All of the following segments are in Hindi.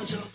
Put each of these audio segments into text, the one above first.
जाओ।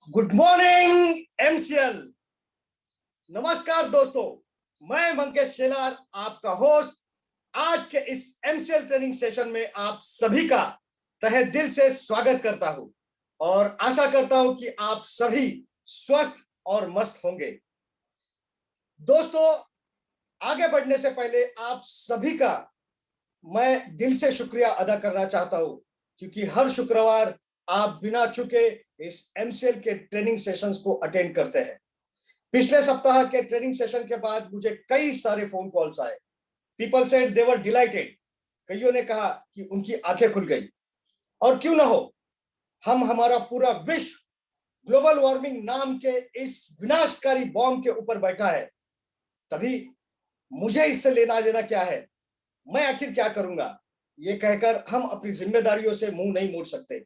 Good morning MCL. नमस्कार दोस्तों, मैं मंकेश शेलार आपका होस्ट। आज के इस एमसीएल ट्रेनिंग सेशन में आप सभी का तहे दिल से स्वागत करता हूं और आशा करता हूं कि आप सभी स्वस्थ और मस्त होंगे। दोस्तों, आगे बढ़ने से पहले आप सभी का मैं दिल से शुक्रिया अदा करना चाहता हूं, क्योंकि हर शुक्रवार आप बिना चुके इस एमसीएल के ट्रेनिंग सेशंस को अटेंड करते हैं। पिछले सप्ताह के ट्रेनिंग सेशन के बाद मुझे कई सारे फोन कॉल्स आए। People said they were dilated. कईयों ने कहा कि उनकी आंखें खुल गई। और क्यों ना हो, हम हमारा पूरा विश्व ग्लोबल वार्मिंग नाम के इस विनाशकारी बॉम्ब के ऊपर बैठा है, तभी मुझे इससे लेना देना क्या है, मैं आखिर क्या करूंगा, ये कहकर हम अपनी जिम्मेदारियों से मुंह नहीं मोड़ सकते।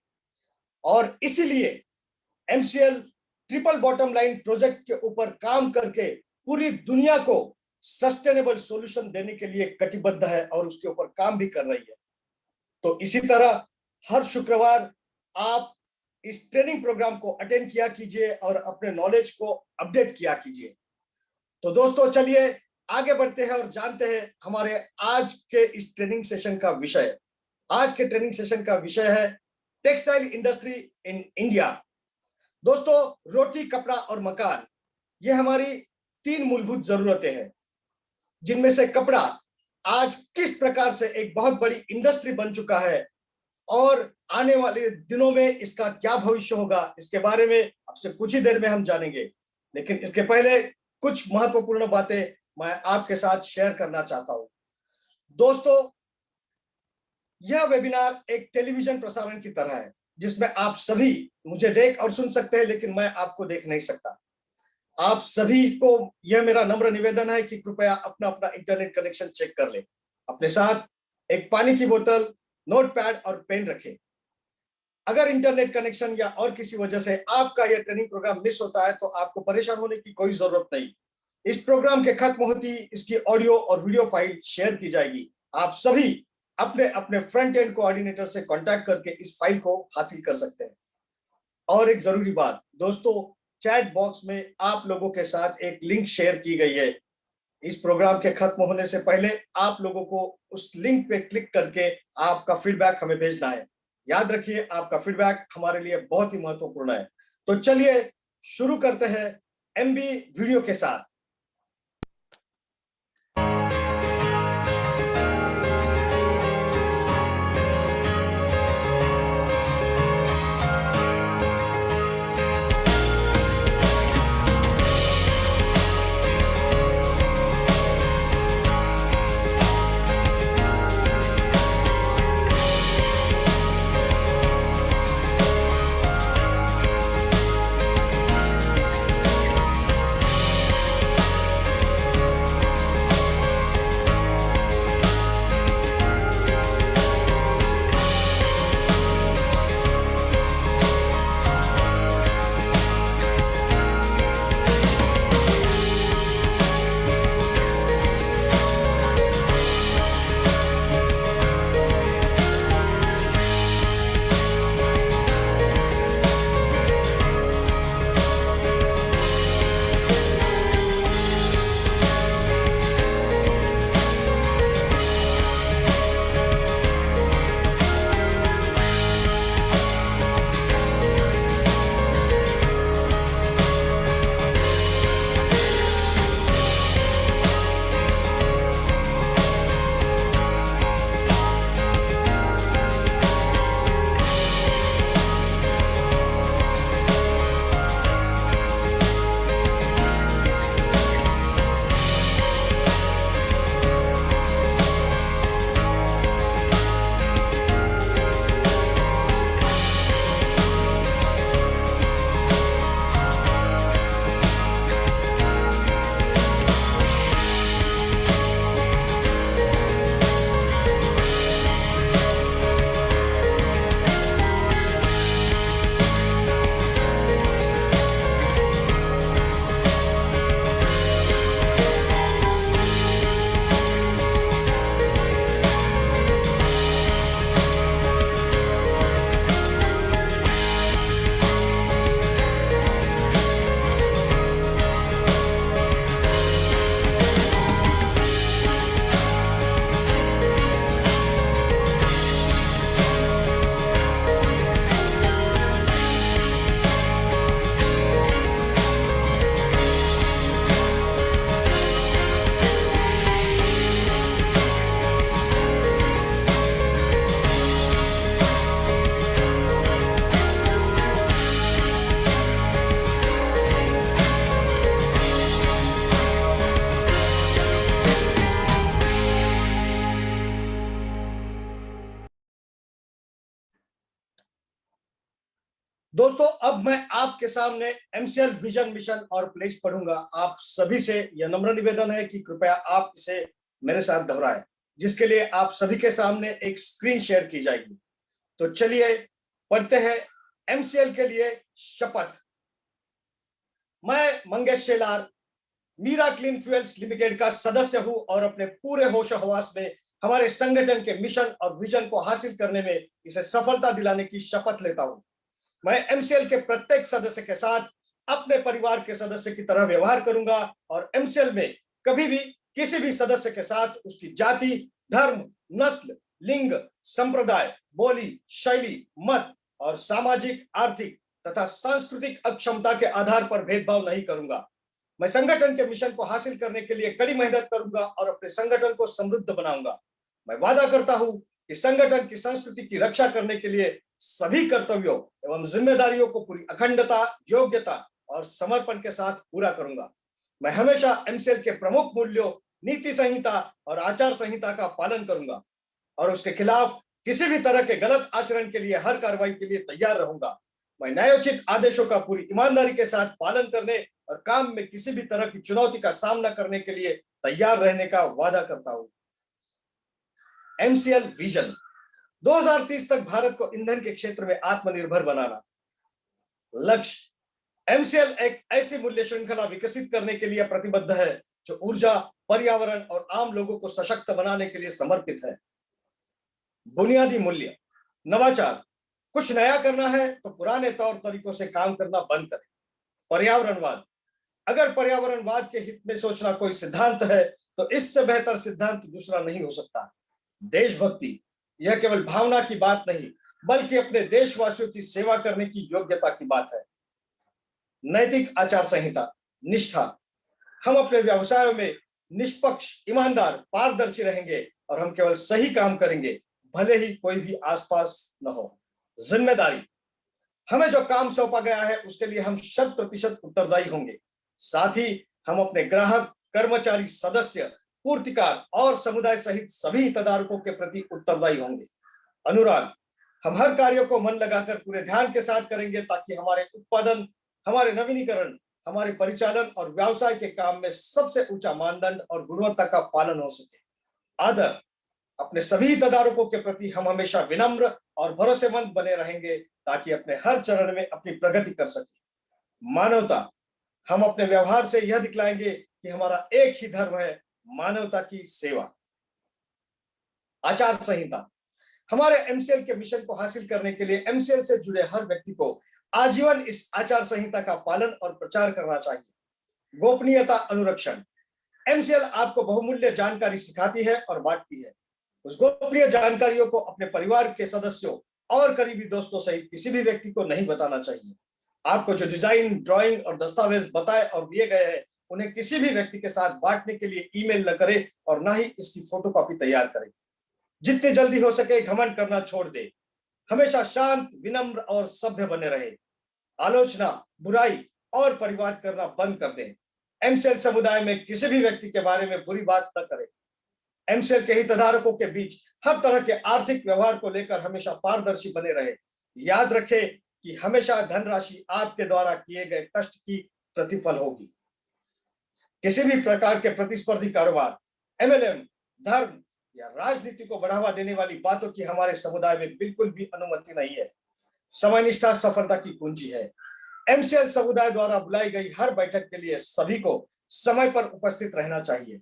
और इसीलिए MCL triple bottom line project के ऊपर काम करके पूरी दुनिया को सस्टेनेबल सॉल्यूशन देने के लिए कटिबद्ध है और उसके ऊपर काम भी कर रही है। तो इसी तरह हर शुक्रवार आप इस ट्रेनिंग प्रोग्राम को अटेंड किया कीजिए और अपने नॉलेज को अपडेट किया कीजिए। तो दोस्तों, चलिए आगे बढ़ते हैं और जानते हैं हमारे आज के इस ट्रेनिंग सेशन का विषय। आज के ट्रेनिंग सेशन का विषय है टेक्सटाइल इंडस्ट्री इन इंडिया। दोस्तों, रोटी, कपड़ा और मकान, ये हमारी तीन मूलभूत जरूरतें हैं, जिनमें से कपड़ा आज किस प्रकार से एक बहुत बड़ी इंडस्ट्री बन चुका है और आने वाले दिनों में इसका क्या भविष्य होगा, इसके बारे में आपसे कुछ ही देर में हम जानेंगे। लेकिन इसके पहले कुछ महत्वपूर्ण बातें मैं आपके साथ शेयर करना चाहता हूं। दोस्तों, यह वेबिनार एक टेलीविजन प्रसारण की तरह है, जिसमें आप सभी मुझे देख और सुन सकते हैं, लेकिन मैं आपको देख नहीं सकता। आप सभी को यह मेरा नम्र निवेदन है कि कृपया अपना अपना इंटरनेट कनेक्शन चेक कर ले। अपने साथ एक पानी की बोतल, नोटपैड और पेन रखें। अगर इंटरनेट कनेक्शन या और किसी वजह से आपका यह ट्रेनिंग प्रोग्राम मिस होता है, तो आपको परेशान होने की कोई जरूरत नहीं। इस प्रोग्राम के खत्म होते ही इसकी ऑडियो और वीडियो फाइल शेयर की जाएगी। आप सभी अपने अपने फ्रंट एंड कोऑर्डिनेटर से कांटेक्ट करके इस फाइल को हासिल कर सकते हैं। और एक जरूरी बात दोस्तों, चैट बॉक्स में आप लोगों के साथ एक लिंक शेयर की गई है। इस प्रोग्राम के खत्म होने से पहले आप लोगों को उस लिंक पे क्लिक करके आपका फीडबैक हमें भेजना है। याद रखिए, आपका फीडबैक हमारे लिए बहुत ही महत्वपूर्ण है। तो चलिए शुरू करते हैं एमबी वीडियो के साथ। दोस्तों, अब मैं आपके सामने एमसीएल विजन, मिशन और प्लेज पढ़ूंगा। आप सभी से यह नम्र निवेदन है कि कृपया आप इसे मेरे साथ दोहराएं, जिसके लिए आप सभी के सामने एक स्क्रीन शेयर की जाएगी। तो चलिए पढ़ते हैं एमसीएल के लिए शपथ। मैं Mangesh Shelar Meera clean fuels limited का सदस्य हूं और अपने पूरे होश हवास में हमारे संगठन के मिशन और विजन को हासिल करने में इसे सफलता दिलाने की शपथ लेता हूं। मैं एमसीएल के प्रत्येक सदस्य के साथ अपने परिवार के सदस्य की तरह व्यवहार करूंगा और एमसीएल में कभी भी किसी भी सदस्य के साथ उसकी जाति, धर्म, नस्ल, लिंग, संप्रदाय, बोली, शैली, मत और सामाजिक, आर्थिक तथा सांस्कृतिक अक्षमता के आधार पर भेदभाव नहीं करूंगा। मैं संगठन के मिशन को हासिल करने के लिए कड़ी मेहनत करूंगा और अपने संगठन को समृद्ध बनाऊंगा। मैं वादा करता हूं कि संगठन की संस्कृति की रक्षा करने के लिए सभी कर्तव्यों एवं जिम्मेदारियों को पूरी अखंडता, योग्यता और समर्पण के साथ पूरा करूंगा। मैं हमेशा एमसीएल के प्रमुख मूल्यों, नीति संहिता और आचार संहिता का पालन करूंगा और उसके खिलाफ किसी भी तरह के गलत आचरण के लिए हर कार्रवाई के लिए तैयार रहूंगा। मैं न्यायोचित आदेशों का पूरी ईमानदारी के साथ पालन करने और काम में किसी भी तरह की चुनौती का सामना करने के लिए तैयार रहने का वादा करता हूं। एमसीएल विजन 2030 तक भारत को ईंधन के क्षेत्र में आत्मनिर्भर बनाना। लक्ष्य, एमसीएल एक ऐसी मूल्य श्रृंखला विकसित करने के लिए प्रतिबद्ध है जो ऊर्जा, पर्यावरण और आम लोगों को सशक्त बनाने के लिए समर्पित है। बुनियादी मूल्य, नवाचार, कुछ नया करना है तो पुराने तौर तरीकों से काम करना बंद करें। पर्यावरणवाद, अगर पर्यावरणवाद के हित में सोचना कोई सिद्धांत है तो इससे बेहतर सिद्धांत दूसरा नहीं हो सकता। देशभक्ति, यह केवल भावना की बात नहीं बल्कि अपने देशवासियों की सेवा करने की योग्यता की बात है। नैतिक आचार संहिता, निष्ठा, हम अपने व्यवसायों में निष्पक्ष, ईमानदार, पारदर्शी रहेंगे और हम केवल सही काम करेंगे भले ही कोई भी आसपास न हो। जिम्मेदारी, हमें जो काम सौंपा गया है उसके लिए हम 100% उत्तरदायी होंगे। साथ ही हम अपने ग्राहक, कर्मचारी, सदस्य, पूर्तिकार और समुदाय सहित सभी हितधारकों के प्रति उत्तरदायी होंगे। अनुराग, हम हर कार्य को मन लगाकर पूरे ध्यान के साथ करेंगे ताकि हमारे उत्पादन, हमारे नवीनीकरण, हमारे परिचालन और व्यवसाय के काम में सबसे ऊंचा मानदंड और गुणवत्ता का पालन हो सके। आदर, अपने सभी हितधारकों के प्रति हम हमेशा विनम्र और भरोसेमंद बने रहेंगे ताकि अपने हर चरण में अपनी प्रगति कर सके। मानवता, हम अपने व्यवहार से यह दिखलाएंगे कि हमारा एक ही धर्म है, मानवता की सेवा। आचार संहिता, हमारे एमसीएल के मिशन को हासिल करने के लिए एमसीएल से जुड़े हर व्यक्ति को आजीवन इस आचार संहिता का पालन और प्रचार करना चाहिए। गोपनीयता अनुरक्षण, एमसीएल आपको बहुमूल्य जानकारी सिखाती है और बांटती है। उस गोपनीय जानकारियों को अपने परिवार के सदस्यों और करीबी दोस्तों सहित किसी भी व्यक्ति को नहीं बताना चाहिए। आपको जो डिजाइन, ड्राइंग और दस्तावेज बताए और दिए गए हैं उन्हें किसी भी व्यक्ति के साथ बांटने के लिए ईमेल न करें और ना ही इसकी फोटोकॉपी तैयार करें। जितनी जल्दी हो सके घमंड करना छोड़ दे। हमेशा शांत, विनम्र और सभ्य बने रहे। आलोचना, बुराई और परिवाद करना बंद कर दें। एमसीएल समुदाय में किसी भी व्यक्ति के बारे में बुरी बात न करें। एमसीएल के हितधारकों के बीच हर तरह के आर्थिक व्यवहार को लेकर हमेशा पारदर्शी बने रहे। याद रखें कि हमेशा धनराशि आपके द्वारा किए गए कष्ट की प्रतिफल होगी। किसी भी प्रकार के प्रतिस्पर्धी कारोबार, एमएलएम, धर्म या राजनीति को बढ़ावा देने वाली बातों की हमारे समुदाय में बिल्कुल भी अनुमति नहीं है। समयनिष्ठा सफलता की कुंजी है। एमसीएल समुदाय द्वारा बुलाई गई हर बैठक के लिए सभी को समय पर उपस्थित रहना चाहिए।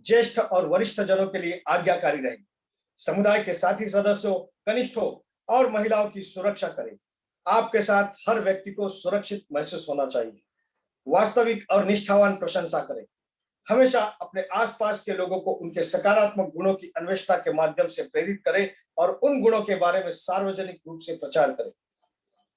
ज्येष्ठ और वरिष्ठ जनों के लिए आज्ञाकारी रहें। समुदाय के साथी सदस्यों, कनिष्ठों और महिलाओं की सुरक्षा करें। आपके साथ हर व्यक्ति को सुरक्षित महसूस होना चाहिए। वास्तविक और निष्ठावान प्रशंसा करें। हमेशा अपने आसपास के लोगों को उनके सकारात्मक गुणों की अन्वेषणा के माध्यम से प्रेरित करें और उन गुणों के बारे में सार्वजनिक रूप से प्रचार करें।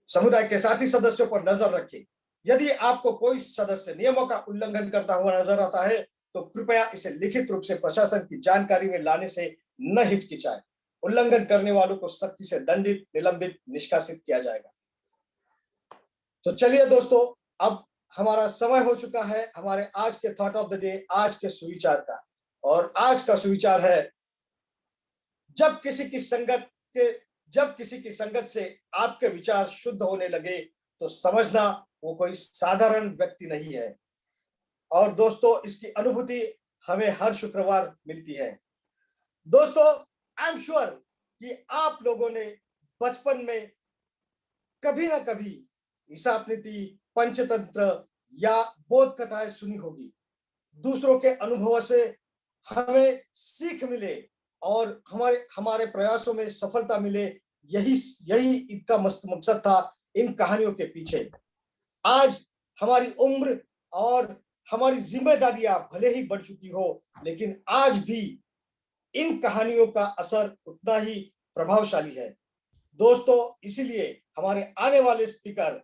समुदाय के साथी सदस्यों पर नजर रखें। यदि आपको कोई सदस्य नियमों का उल्लंघन करता हुआ नजर आता है तो कृपया इसे लिखित रूप से प्रशासन की जानकारी में लाने से न हिचकिचाएं। उल्लंघन करने वालों को सख्ती से दंडित, निलंबित, निष्कासित किया जाएगा। तो चलिए दोस्तों, अब हमारा समय हो चुका है हमारे आज के थॉट ऑफ द डे, आज के सुविचार का। और आज का सुविचार है, जब किसी की संगत से आपके विचार शुद्ध होने लगे तो समझना वो कोई साधारण व्यक्ति नहीं है। और दोस्तों, इसकी अनुभूति हमें हर शुक्रवार मिलती है। दोस्तों, आई एम श्योर कि आप लोगों ने बचपन में कभी ना कभी हिसाब नीति, पंचतंत्र या बोध कथाएं सुनी होगी। दूसरों के अनुभवों से हमें सीख मिले और हमारे हमारे प्रयासों में सफलता मिले, यही यही इनका मकसद था इन कहानियों के पीछे। आज हमारी उम्र और हमारी जिम्मेदारियां भले ही बढ़ चुकी हो, लेकिन आज भी इन कहानियों का असर उतना ही प्रभावशाली है। दोस्तों, इसीलिए हमारे आने वाले स्पीकर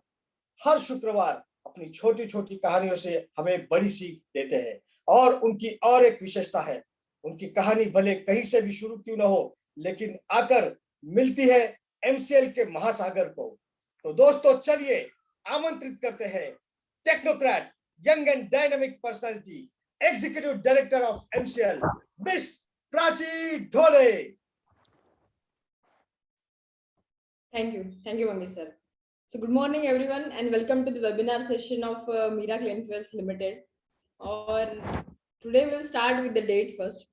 हर शुक्रवार अपनी छोटी छोटी कहानियों से हमें बड़ी सीख देते हैं। और उनकी और एक विशेषता है, उनकी कहानी भले कहीं से भी शुरू क्यों ना हो, लेकिन आकर मिलती है एमसीएल के महासागर को। तो दोस्तों, चलिए आमंत्रित करते हैं technocrat, young and dynamic personality, executive director of MCL, miss Prachi Dhole. Thank you, Mangesh sir. So good morning everyone and welcome to the webinar session of Mira Cleanfuels Limited. Or today we'll start with the date first.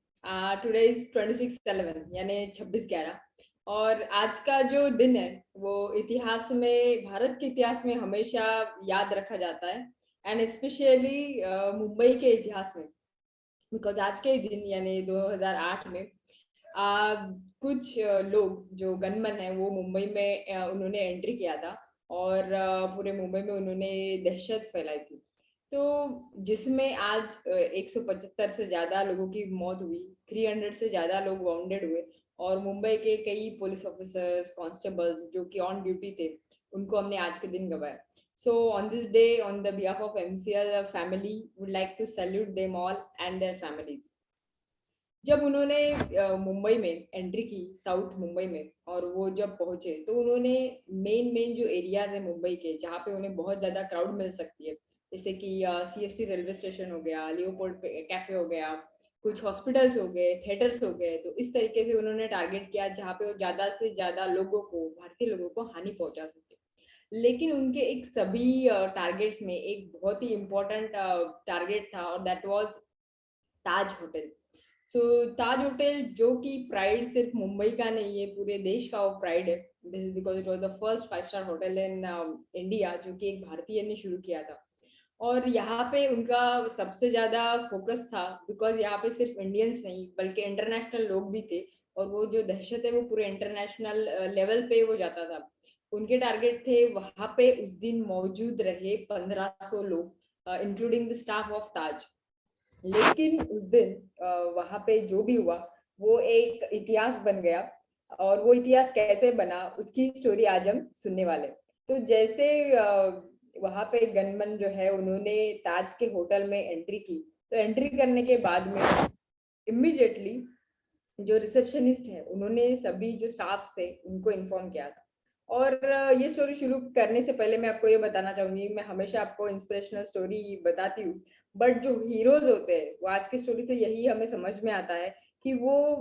Today is 26/11 यानी 26/11 और आज का जो दिन है वो इतिहास में, भारत के इतिहास में हमेशा याद रखा जाता है एंड स्पेशली मुंबई के इतिहास में, बिकॉज आज के दिन यानी 2008 में कुछ लोग जो गनमैन है वो मुंबई में उन्होंने एंट्री किया था और पूरे मुंबई में उन्होंने दहशत फैलाई थी, तो जिसमें आज 175 से ज्यादा लोगों की मौत हुई, 300 से ज्यादा लोग वाउंडेड हुए और मुंबई के कई पुलिस ऑफिसर्स, कांस्टेबल्स जो कि ऑन ड्यूटी थे, उनको हमने आज के दिन गवाया। So on this day, on the behalf of MCL family, would like to salute them all and their families. जब उन्होंने मुंबई में एंट्री की, साउथ मुंबई में, और वो जब पहुंचे तो उन्होंने मेन जो एरियाज है मुंबई के जहाँ पे उन्हें बहुत ज्यादा क्राउड मिल सकती है, जैसे कि सीएसटी रेलवे स्टेशन हो गया, लियोपोल्ड कैफे हो गया, कुछ हॉस्पिटल्स हो गए, थिएटर्स हो गए, तो इस तरीके से उन्होंने टारगेट किया जहाँ पे वो ज्यादा से ज्यादा लोगों को, भारतीय लोगों को हानि पहुंचा सके। लेकिन उनके एक सभी टारगेट्स में एक बहुत ही इम्पोर्टेंट टारगेट था और that was Taj hotel. So Taj hotel जो कि प्राइड सिर्फ मुंबई का नहीं है, पूरे देश का वो प्राइड है। This is because it was the first 5 star hotel in India जो कि एक भारतीय ने शुरू किया था। और यहाँ पे उनका सबसे ज्यादा फोकस था बिकॉज यहाँ पे सिर्फ इंडियंस नहीं बल्कि इंटरनेशनल लोग भी थे और वो जो दहशत है वो पूरे इंटरनेशनल लेवल पे वो जाता था। उनके टारगेट थे वहां पे उस दिन मौजूद रहे 1500 लोग इंक्लूडिंग द स्टाफ ऑफ ताज। लेकिन उस दिन वहां पे जो भी हुआ वो एक इतिहास बन गया और वो इतिहास कैसे बना उसकी स्टोरी आज हम सुनने वाले। तो जैसे वहां पे गनमैन जो है उन्होंने ताज के होटल में एंट्री की, तो एंट्री करने के बाद में इमीडिएटली जो रिसेप्शनिस्ट है उन्होंने सभी जो स्टाफ थे उनको इन्फॉर्म किया था। और ये स्टोरी शुरू करने से पहले मैं आपको ये बताना चाहूंगी, मैं हमेशा आपको इंस्पिरेशनल स्टोरी बताती हूँ, बट जो हीरोज होते हैं वो आज की स्टोरी से यही हमें समझ में आता है कि वो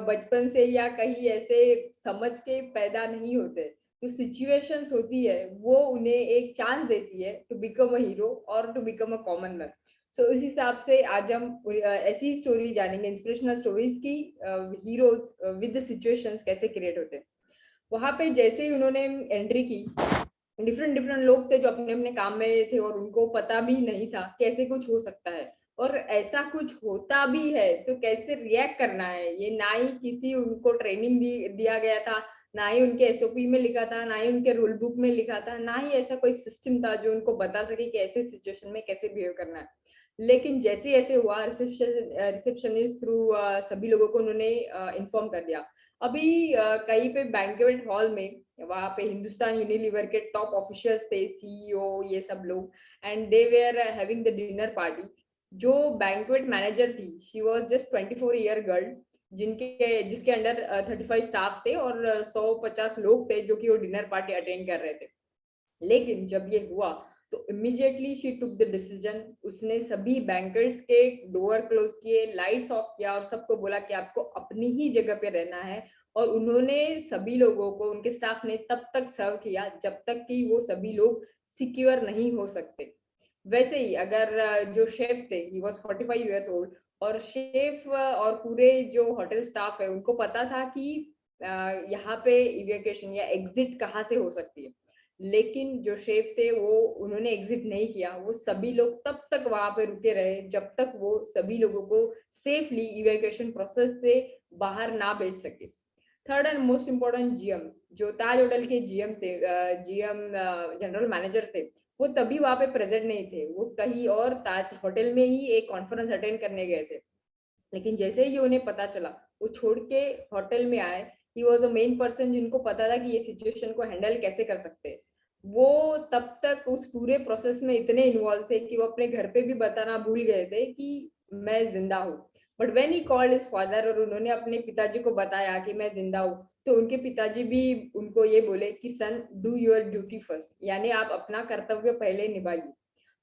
बचपन से या कहीं ऐसे समझ के पैदा नहीं होते। जो सिचुएशंस होती है वो उन्हें एक चांस देती है टू बिकम अ हीरो और to become a common man. So इस हिसाब से आज हम ऐसी स्टोरी जानेंगे, इंस्पिरेशनल स्टोरीज की, हीरोज विद द सिचुएशंस कैसे क्रिएट होते हैं। वहां पे जैसे ही उन्होंने एंट्री की, डिफरेंट लोग थे जो अपने अपने काम में थे और उनको पता भी नहीं था कैसे कुछ हो सकता है और ऐसा कुछ होता भी है तो कैसे रिएक्ट करना है। ये ना ही किसी उनको ट्रेनिंग दिया गया था, ना ही उनके एसओपी में लिखा था, ना ही उनके रूल बुक में लिखा था, ना ही ऐसा कोई सिस्टम था जो उनको बता सके कि ऐसे सिचुएशन में कैसे बिहेव करना है। लेकिन जैसे ऐसे हुआ, रिसेप्शनिस्ट थ्रू सभी लोगों को उन्होंने इन्फॉर्म कर दिया। अभी कहीं पे बैंक्वेट हॉल में वहां पे हिंदुस्तान यूनिलीवर के टॉप ऑफिशियल्स थे, सीईओ, ये सब लोग, and they were having the dinner party. जो बैंक्वेट मैनेजर थी, she was just 24 year girl, जिसके अंडर 35 स्टाफ थे और 150 लोग थे जो कि वो डिनर पार्टी अटेंड कर रहे थे। लेकिन जब ये हुआ तो immediately she took the decision, उसने सभी बैंकर्स के डोर क्लोज किए, लाइट्स ऑफ किया और सबको बोला कि आपको अपनी ही जगह पे रहना है। और उन्होंने सभी लोगों को, उनके स्टाफ ने तब तक सर्व किया जब तक कि वो सभी लोग सिक्योर नहीं हो सकते। वैसे ही अगर जो शेफ थे, ही वॉज 45 ईयर्स ओल्ड, और शेफ और पूरे जो होटल स्टाफ है उनको पता था कि यहाँ पे इवैक्यूएशन या एग्जिट कहाँ से हो सकती है, लेकिन जो शेफ थे वो उन्होंने एग्जिट नहीं किया। वो सभी लोग तब तक वहां पे रुके रहे जब तक वो सभी लोगों को सेफली इवैक्यूएशन प्रोसेस से बाहर ना भेज सके। Third and most important, GM, जो ताज होटल के जीएम थे, जीएम जनरल मैनेजर थे, वो तभी वहां पे प्रेजेंट नहीं थे। वो कहीं और ताज होटल में ही एक कॉन्फ्रेंस अटेंड करने गए थे, लेकिन जैसे ही उन्हें पता चला वो छोड़ के होटल में आए। He was a main person जिनको पता था कि ये सिचुएशन को हैंडल कैसे कर सकते हैं। वो तब तक उस पूरे प्रोसेस में इतने इन्वॉल्व थे कि वो अपने घर पे भी बताना भूल गए थे कि मैं जिंदा हूँ। But when he called his father, और उन्होंने अपने पिताजी को बताया कि मैं जिंदा हूँ, तो उनके पिताजी भी उनको ये बोले कि सन, डू योर ड्यूटी फर्स्ट, यानी आप अपना कर्तव्य पहले निभाइए।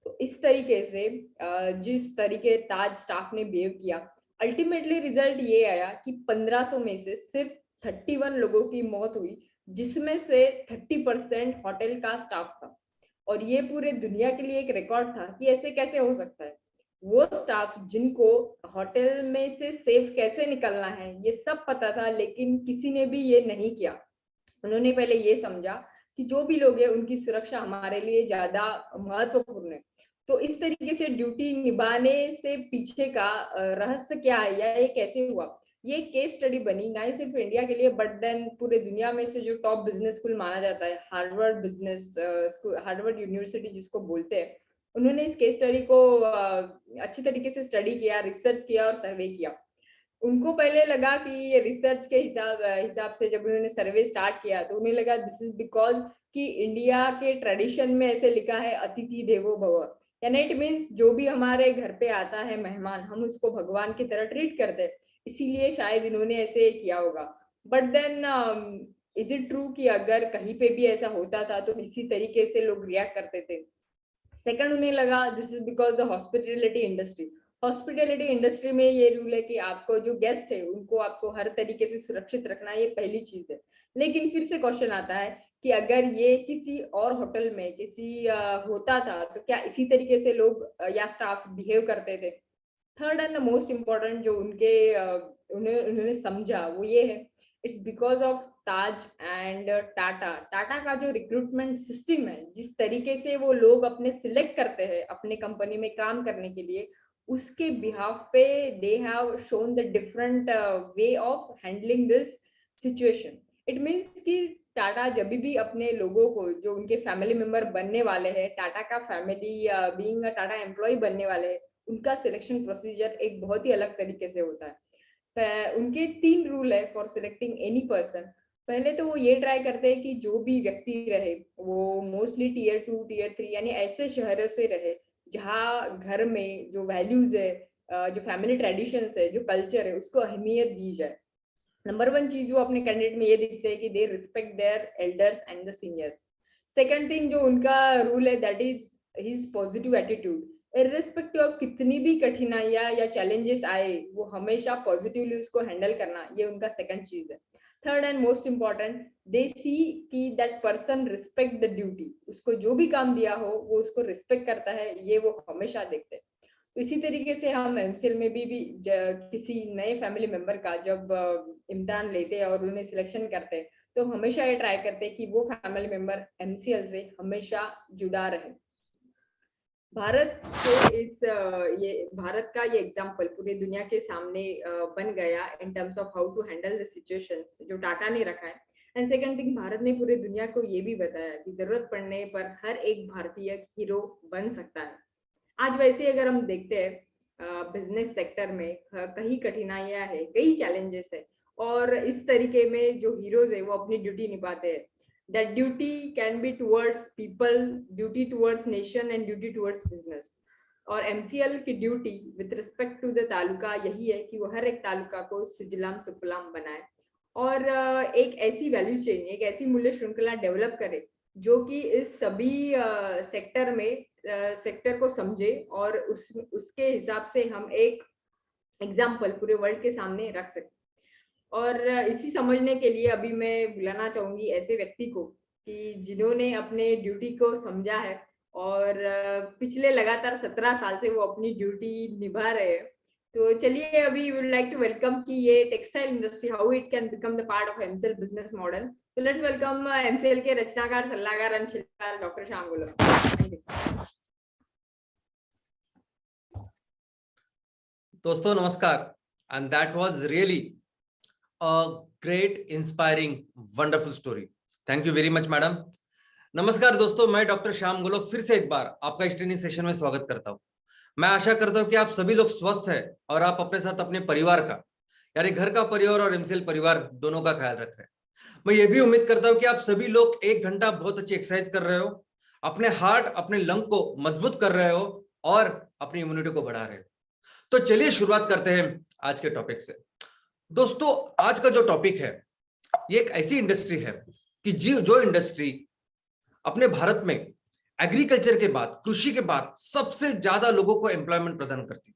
तो इस तरीके से जिस तरीके ताज स्टाफ ने बिहेव किया, अल्टीमेटली रिजल्ट ये आया कि 1500 में से सिर्फ 31 लोगों की मौत हुई, जिसमें से 30% होटल का स्टाफ था। और ये पूरे दुनिया के लिए एक रिकॉर्ड था कि ऐसे कैसे हो सकता है। वो स्टाफ जिनको होटल में से सेफ कैसे निकलना है ये सब पता था, लेकिन किसी ने भी ये नहीं किया। उन्होंने पहले ये समझा कि जो भी लोग हैं उनकी सुरक्षा हमारे लिए ज्यादा महत्वपूर्ण है। तो इस तरीके से ड्यूटी निभाने से पीछे का रहस्य क्या है या ये कैसे हुआ, ये केस स्टडी बनी ना सिर्फ इंडिया के लिए बट देन पूरे दुनिया में से जो टॉप बिजनेस स्कूल माना जाता है, Harvard business school, Harvard university जिसको बोलते हैं, उन्होंने इस केस स्टडी को अच्छी तरीके से स्टडी किया, रिसर्च किया और सर्वे किया। उनको पहले लगा कि ये रिसर्च के हिसाब से जब उन्होंने सर्वे स्टार्ट किया तो उन्हें लगा दिस इज बिकॉज कि इंडिया के ट्रेडिशन में ऐसे लिखा है अतिथि देवो भव, यानी इट मीन्स जो भी हमारे घर पे आता है मेहमान, हम उसको भगवान की तरह ट्रीट करते हैं, इसीलिए शायद इन्होंने ऐसे किया होगा। But then is it true कि अगर कहीं पे भी ऐसा होता था तो इसी तरीके से लोग रिएक्ट करते थे? सेकंड, उन्हें लगा this is because the hospitality industry. Hospitality industry में ये रूल है कि आपको जो गेस्ट है उनको आपको हर तरीके से सुरक्षित रखना, ये पहली चीज है। लेकिन फिर से क्वेश्चन आता है कि अगर ये किसी और होटल में किसी होता था तो क्या इसी तरीके से लोग या स्टाफ बिहेव करते थे? Third and the most important जो उन्होंने समझा वो ये है, it's because of Taj and Tata. Tata का जो रिक्रूटमेंट सिस्टम है, जिस तरीके से वो लोग अपने सिलेक्ट करते हैं अपने कंपनी में काम करने के लिए, उसके बिहाफ पे they have shown the different way of handling this situation. It means कि टाटा जब भी अपने लोगों को जो उनके फैमिली मेंबर बनने वाले हैं, टाटा का फैमिली बीइंग टाटा एम्प्लॉय बनने वाले हैं, उनका सिलेक्शन प्रोसीजर एक बहुत ही अलग तरीके से होता है। उनके 3 रूल है फॉर सिलेक्टिंग एनी पर्सन। पहले तो वो ये ट्राई करते हैं कि जो भी व्यक्ति रहे वो मोस्टली टीयर 2 टीयर 3 यानी ऐसे शहरों से रहे जहाँ घर में जो वैल्यूज है, जो फैमिली ट्रेडिशंस है, जो कल्चर है, उसको अहमियत दी जाए। नंबर 1 चीज वो अपने कैंडिडेट में ये दिखते हैं कि they respect their elders and the seniors. Second thing जो उनका रूल है that is his positive attitude. Irrespective of कितनी भी कठिनाइयां या चैलेंजेस आए, वो हमेशा पॉजिटिवली उसको हैंडल करना, ये उनका सेकंड चीज है। थर्ड एंड मोस्ट इम्पॉर्टेंट, दे सी कि that person respect the duty. उसको जो भी काम दिया हो वो उसको रिस्पेक्ट करता है, ये वो हमेशा देखते हैं। तो इसी तरीके से हम एमसीएल में भी किसी नए फैमिली मेंबर का जब इम्तिहान लेते हैं और उन्हें सिलेक्शन करते हैं, तो हमेशा ये ट्राई करते हैं कि वो फैमिली मेंबर एमसीएल से हमेशा जुड़ा रहे। भारत के ये भारत का ये एग्जाम्पल पूरी दुनिया के सामने बन गया in terms of how to handle the situation जो टाटा ने रखा है। एंड सेकंड थिंग, भारत ने पूरी दुनिया को ये भी बताया कि जरूरत पड़ने पर हर एक भारतीय हीरो बन सकता है। आज वैसे अगर हम देखते हैं बिजनेस सेक्टर में कई कठिनाइयां है, कई चैलेंजेस है, और इस तरीके में जो हीरोज है वो अपनी ड्यूटी निभाते हैं। That duty can be towards people, duty towards nation and duty towards business. और एमसीएल की duty with respect to the taluka यही है कि वो हर एक तालुका को सुजलाम सुफलाम बनाए और एक ऐसी वैल्यू चेन, एक ऐसी मूल्य श्रृंखला डेवलप करे जो कि इस सभी सेक्टर में सेक्टर को समझे और उसके हिसाब से हम एक एग्जाम्पल पूरे वर्ल्ड के सामने रख सकते। और इसी समझने के लिए अभी मैं बुलाना चाहूंगी ऐसे व्यक्ति को कि जिन्होंने अपने ड्यूटी को समझा है और पिछले लगातार 17 साल से वो अपनी ड्यूटी निभा रहे हैं। तो चलिए अभी वुड लाइक टू वेलकम कि ये textile industry how it can become the part of MCL business model. तो लेट्स वेलकम एमसीएल के रचनाकार, सलाहकार एंड शिल्पकार doctor Shyam Golap. Thank you. दोस्तों नमस्कार, and that was really a great, inspiring, wonderful story. Thank you very much, madam. नमस्कार दोस्तों, मैं डॉक्टर श्याम गोलप फिर से एक बार आपका इस ट्रेनिंग सेशन में स्वागत करता हूं। मैं आशा करता हूं कि आप सभी लोग स्वस्थ हैं और आप अपने साथ अपने परिवार का, यानी घर का परिवार और एमसीएल परिवार दोनों का ख्याल रख रहे हैं। मैं ये भी उम्मीद करता हूं कि आप सभी लोग 1 घंटा बहुत अच्छी एक्सरसाइज कर रहे हो, अपने हार्ट, अपने लंग को मजबूत कर रहे हो और अपनी इम्यूनिटी को बढ़ा रहे हो। तो चलिए शुरुआत करते हैं आज के टॉपिक से। दोस्तों आज का जो टॉपिक है ये एक ऐसी इंडस्ट्री है कि जो इंडस्ट्री अपने भारत में एग्रीकल्चर के बाद, कृषि के बाद सबसे ज्यादा लोगों को एम्प्लॉयमेंट प्रदान करती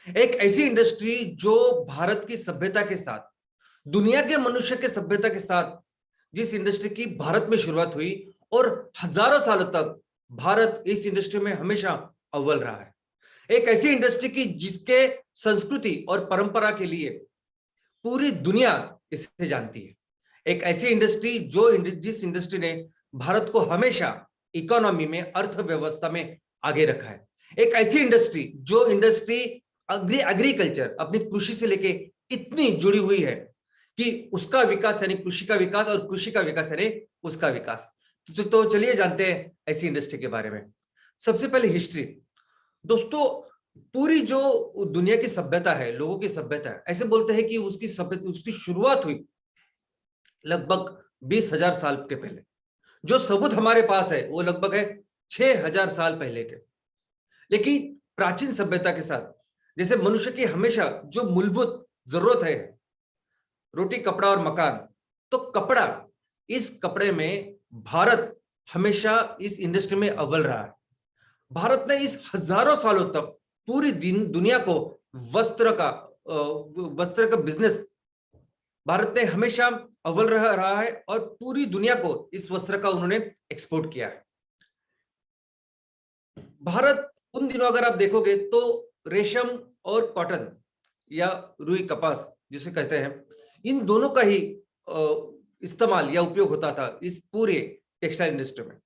है। एक ऐसी इंडस्ट्री जो भारत की सभ्यता के साथ, दुनिया के मनुष्य के सभ्यता के साथ, जिस इंडस्ट्री की भारत में शुरुआत हुई और हजारों सालों तक भारत इस इंडस्ट्री में हमेशा अव्वल रहा है। एक ऐसी इंडस्ट्री की जिसके संस्कृति और परंपरा के लिए पूरी दुनिया इसे जानती है। एक ऐसी इंडस्ट्री जिस इंडस्ट्री ने भारत को हमेशा इकोनॉमी में, अर्थव्यवस्था में आगे रखा है। एक ऐसी इंडस्ट्री जो इंडस्ट्री एग्रीकल्चर, अपनी कृषि से लेके इतनी जुड़ी हुई है कि उसका विकास यानी कृषि का विकास और कृषि का विकास यानी उसका विकास। तो चलिए जानते हैं ऐसी इंडस्ट्री के बारे में। सबसे पहले हिस्ट्री। दोस्तों पूरी जो दुनिया की सभ्यता है, लोगों की सभ्यता है, ऐसे बोलते हैं कि उसकी शुरुआत हुई लगभग 20,000 साल के पहले। जो सबूत हमारे पास है वो लगभग है 6,000 साल पहले के। लेकिन प्राचीन सभ्यता के साथ, जैसे मनुष्य की हमेशा जो मूलभूत जरूरत है, रोटी, कपड़ा और मकान, तो कपड़ा, इस कपड़े में भारत हमेशा इस इंडस्ट्री में अव्वल रहा है। भारत ने इस हजारों सालों तक पूरी दुनिया को वस्त्र का बिजनेस भारत ने हमेशा अव्वल रहा है और पूरी दुनिया को इस वस्त्र का उन्होंने एक्सपोर्ट किया है। भारत उन दिनों अगर आप देखोगे तो रेशम और कॉटन या रुई कपास जिसे कहते हैं, इन दोनों का ही इस्तेमाल या उपयोग होता था इस पूरे टेक्सटाइल इंडस्ट्री में।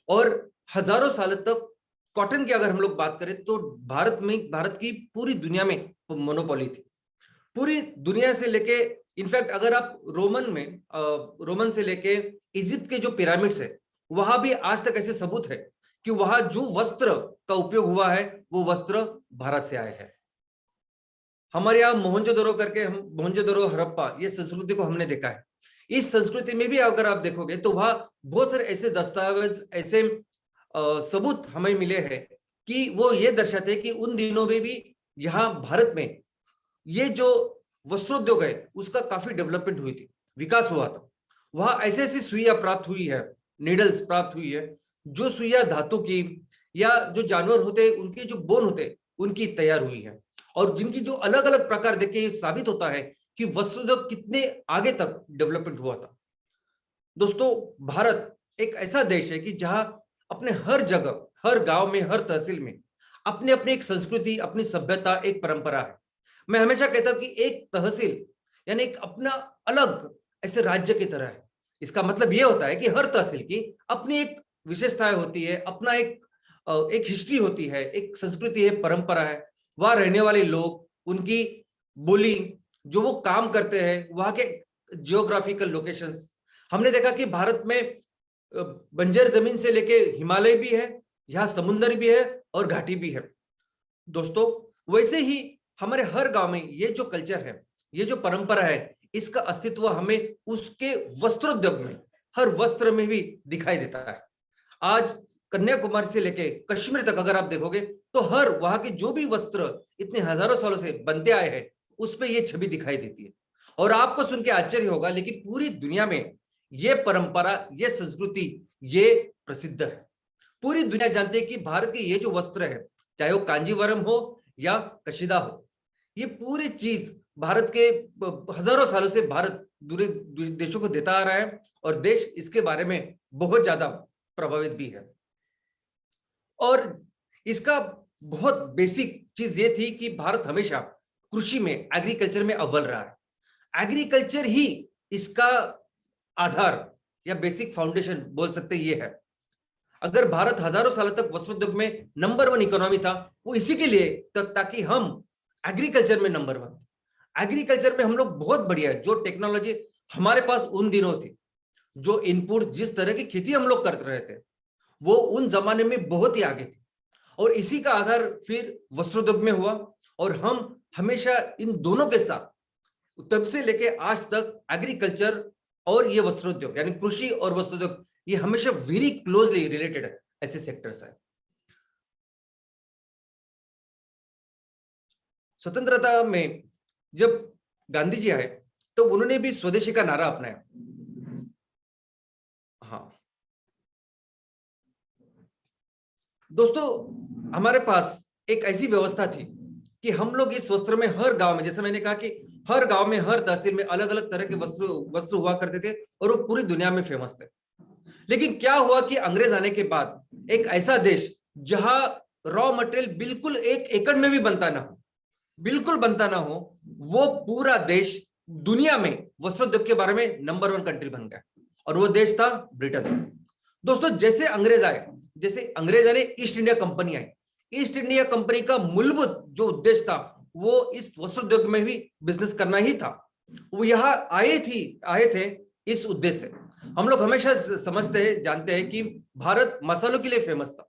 और हजारों साल तक कॉटन की अगर हम लोग बात करें तो भारत की पूरी दुनिया में मोनोपोली थी। पूरी दुनिया से लेके, इनफैक्ट अगर आप रोमन से लेके इजिप्ट के जो पिरामिड्स है, वहां भी आज तक ऐसे सबूत है कि वहां जो वस्त्र का उपयोग हुआ है वो वस्त्र भारत से आए हैं। हमारे यहाँ मोहनजोदड़ो, हड़प्पा, ये संस्कृति को हमने देखा है। इस संस्कृति में भी अगर आप देखोगे तो वहां बहुत सारे ऐसे दस्तावेज, ऐसे सबूत हमें मिले हैं कि वो ये दर्शाते हैं कि उन दिनों में भी यहाँ भारत में ये जो वस्त्रोद्योग है उसका काफी डेवलपमेंट हुई थी, विकास हुआ था। वहां ऐसे ऐसी सुइयां प्राप्त हुई है, नीडल्स प्राप्त हुई है, जो सुइया धातु की या जो जानवर होते उनके जो बोन होते उनकी तैयार हुई है, और जिनकी जो अलग अलग प्रकार देख के साबित होता है कि वस्त्रोद्योग कितने आगे तक डेवलपमेंट हुआ था। दोस्तों भारत एक ऐसा देश है कि जहां अपने हर जगह, हर गांव में, हर तहसील में अपने अपने एक संस्कृति, अपनी सभ्यता, एक परंपरा है। मैं हमेशा कहता हूं कि एक तहसील यानी एक अपना अलग ऐसे राज्य की तरह है। इसका मतलब यह होता है कि हर तहसील की अपनी एक विशेषताएं होती है, अपना एक हिस्ट्री होती है, एक संस्कृति है, परंपरा है। वहां रहने वाले लोग, उनकी बोली, जो वो काम करते हैं, वहां के जियोग्राफिकल लोकेशंस। हमने देखा कि भारत में बंजर जमीन से लेके हिमालय भी है, यहाँ समुद्र भी है और घाटी भी है। दोस्तों वैसे ही हमारे हर गांव में ये जो कल्चर है, ये जो परंपरा है, इसका अस्तित्व हमें उसके वस्त्रोद्योग में, हर वस्त्र में भी दिखाई देता है। आज कन्याकुमारी से लेके कश्मीर तक अगर आप देखोगे तो हर वहां के जो भी वस्त्र इतने हजारों सालों से बनते आए हैं उस पर यह छवि दिखाई देती है। और आपको सुन के आश्चर्य होगा, लेकिन पूरी दुनिया में ये परंपरा, ये संस्कृति, ये प्रसिद्ध है। पूरी दुनिया जानती है कि भारत के ये जो वस्त्र है, चाहे वो कांजीवरम हो या कशीदा हो, ये पूरी चीज भारत के हजारों सालों से भारत दूसरे देशों को देता आ रहा है और देश इसके बारे में बहुत ज्यादा प्रभावित भी है। और इसका बहुत बेसिक चीज ये थी कि भारत हमेशा कृषि में, एग्रीकल्चर में अव्वल रहा है। एग्रीकल्चर ही इसका आधार या बेसिक फाउंडेशन बोल सकते ये है। अगर भारत हजारों सालों तक वस्त्रोद्योग में नंबर 1 इकोनॉमी था, वो इसी के लिए ताकि हम एग्रीकल्चर में नंबर 1। एग्रीकल्चर में हम लोग बहुत बढ़िया है। जो टेक्नोलॉजी हमारे पास उन दिनों थी, जो इनपुट, जिस तरह की खेती हम लोग कर रहे थे, वो उन जमाने में बहुत ही आगे थी। और इसी का आधार फिर वस्त्रोद्योग में हुआ। और हम हमेशा इन दोनों के साथ तब से लेके आज तक एग्रीकल्चर और ये वस्त्रोद्योग यानी कृषि और वस्त्रोद्योग, ये हमेशा वेरी क्लोजली रिलेटेड है, ऐसे सेक्टर्स है। स्वतंत्रता में जब गांधी जी आए तो उन्होंने भी स्वदेशी का नारा अपनाया। हाँ दोस्तों, हमारे पास एक ऐसी व्यवस्था थी कि हम लोग इस वस्त्र में हर गांव में, जैसे मैंने कहा कि हर गांव में, हर तहसील में अलग अलग तरह के वस्त्र हुआ करते थे और वो पूरी दुनिया में फेमस थे। लेकिन क्या हुआ कि अंग्रेज आने के बाद एक ऐसा देश जहां रॉ मटेरियल बिल्कुल 1 एकड़ में भी बनता ना हो, बिल्कुल बनता ना हो, वो पूरा देश दुनिया में वस्त्रोद्योग के बारे में नंबर 1 कंट्री बन गया और वो देश था ब्रिटेन। दोस्तों, जैसे अंग्रेज आए, ईस्ट इंडिया कंपनी आई। ईस्ट इंडिया कंपनी का मूलभूत जो उद्देश्य था वो इस वस्त्रोद्योग में भी बिजनेस करना ही था। वो यहाँ आए थे इस उद्देश्य से। हम लोग हमेशा जानते हैं कि भारत मसालों के लिए फेमस था,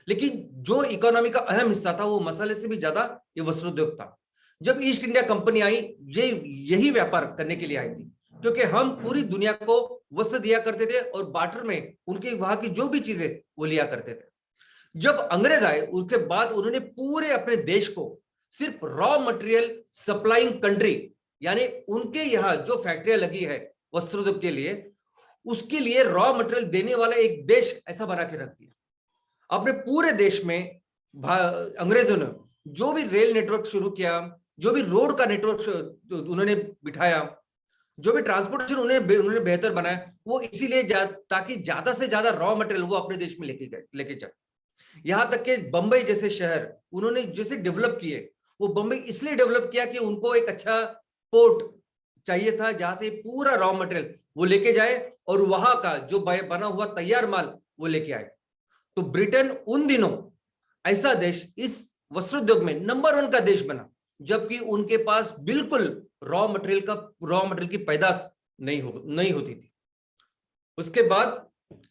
लेकिन जो इकोनॉमी का अहम हिस्सा था वो मसाले से भी ज्यादा ये वस्त्रोद्योग था। जब ईस्ट इंडिया कंपनी आई, यही व्यापार करने के लिए आई थी, क्योंकि हम पूरी दुनिया को वस्त्र दिया करते थे और बार्टर में उनके वहां की जो भी चीजें वो लिया करते थे। जब अंग्रेज आए उसके बाद उन्होंने पूरे अपने देश को सिर्फ रॉ मटेरियल सप्लाइंग कंट्री, यानी उनके यहाँ जो फैक्ट्रियां लगी है वस्त्रोद्योग के लिए, उसके लिए रॉ मटेरियल देने वाला एक देश ऐसा बना के रख दिया। अपने पूरे देश में अंग्रेजों ने जो भी रेल नेटवर्क शुरू किया, जो भी रोड का नेटवर्क उन्होंने बिठाया, जो भी ट्रांसपोर्टेशन उन्होंने बेहतर बनाया, वो इसीलिए ताकि ज्यादा से ज्यादा रॉ मटेरियल वो अपने देश में लेके जाए। यहां तक कि बंबई जैसे शहर उन्होंने जैसे डेवलप किए, वो बंबई इसलिए डेवलप किया कि उनको एक अच्छा पोर्ट चाहिए था जहां से पूरा रॉ मटेरियल वो लेके जाए और वहां का जो बना हुआ तैयार माल वो लेके आए। तो ब्रिटेन उन दिनों ऐसा देश इस वस्त्रोद्योग में नंबर 1 का देश बना, जबकि उनके पास बिल्कुल रॉ मटेरियल की पैदाश नहीं होती थी। उसके बाद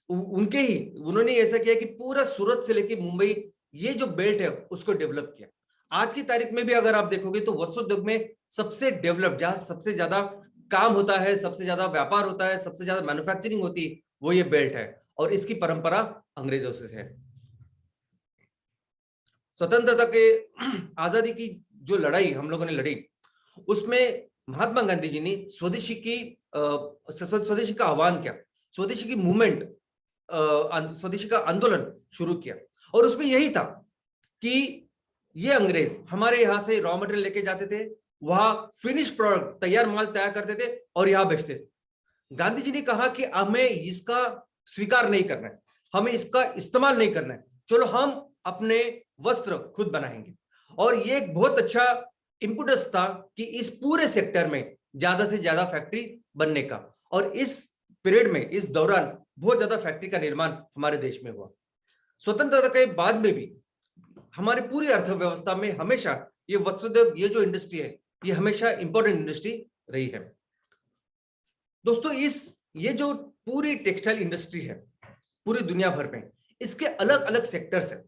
उन्होंने ऐसा किया कि पूरा सूरत से लेके मुंबई, ये जो बेल्ट है उसको डेवलप किया। आज की तारीख में भी अगर आप देखोगे तो वस्त्रोद्योग में सबसे डेवलप, जहां सबसे ज्यादा काम होता है, सबसे ज्यादा व्यापार होता है, सबसे ज्यादा मैन्युफैक्चरिंग होती है, वो ये बेल्ट है। और इसकी परंपरा अंग्रेजों से है। स्वतंत्रता के आजादी की जो लड़ाई हम लोगों ने लड़ी, उसमें महात्मा गांधी जी ने स्वदेशी का आह्वान किया, स्वदेशी की मूवमेंट, स्वदेशी का आंदोलन शुरू किया। और उसमें यही था कि ये अंग्रेज हमारे यहाँ से रॉ मटेरियल लेके जाते थे, वहां फिनिश प्रोडक्ट, तैयार माल तैयार करते थे और यहाँ बेचते थे। गांधी जी ने कहा कि हमें इसका स्वीकार नहीं करना है, हमें इसका इस्तेमाल नहीं करना है, चलो हम अपने वस्त्र खुद बनाएंगे। और ये एक बहुत अच्छा इंपुटस था कि इस पूरे सेक्टर में ज्यादा से ज्यादा फैक्ट्री बनने का। और इस पीरियड में, इस दौरान बहुत ज्यादा फैक्ट्री का निर्माण हमारे देश में हुआ। स्वतंत्रता के बाद में भी हमारी पूरी अर्थव्यवस्था में हमेशा ये वस्त्रोद्योग, ये जो इंडस्ट्री है, ये हमेशा इंपॉर्टेंट इंडस्ट्री रही है। दोस्तों, ये जो पूरी टेक्सटाइल इंडस्ट्री है पूरी दुनिया भर में, इसके अलग अलग सेक्टर्स है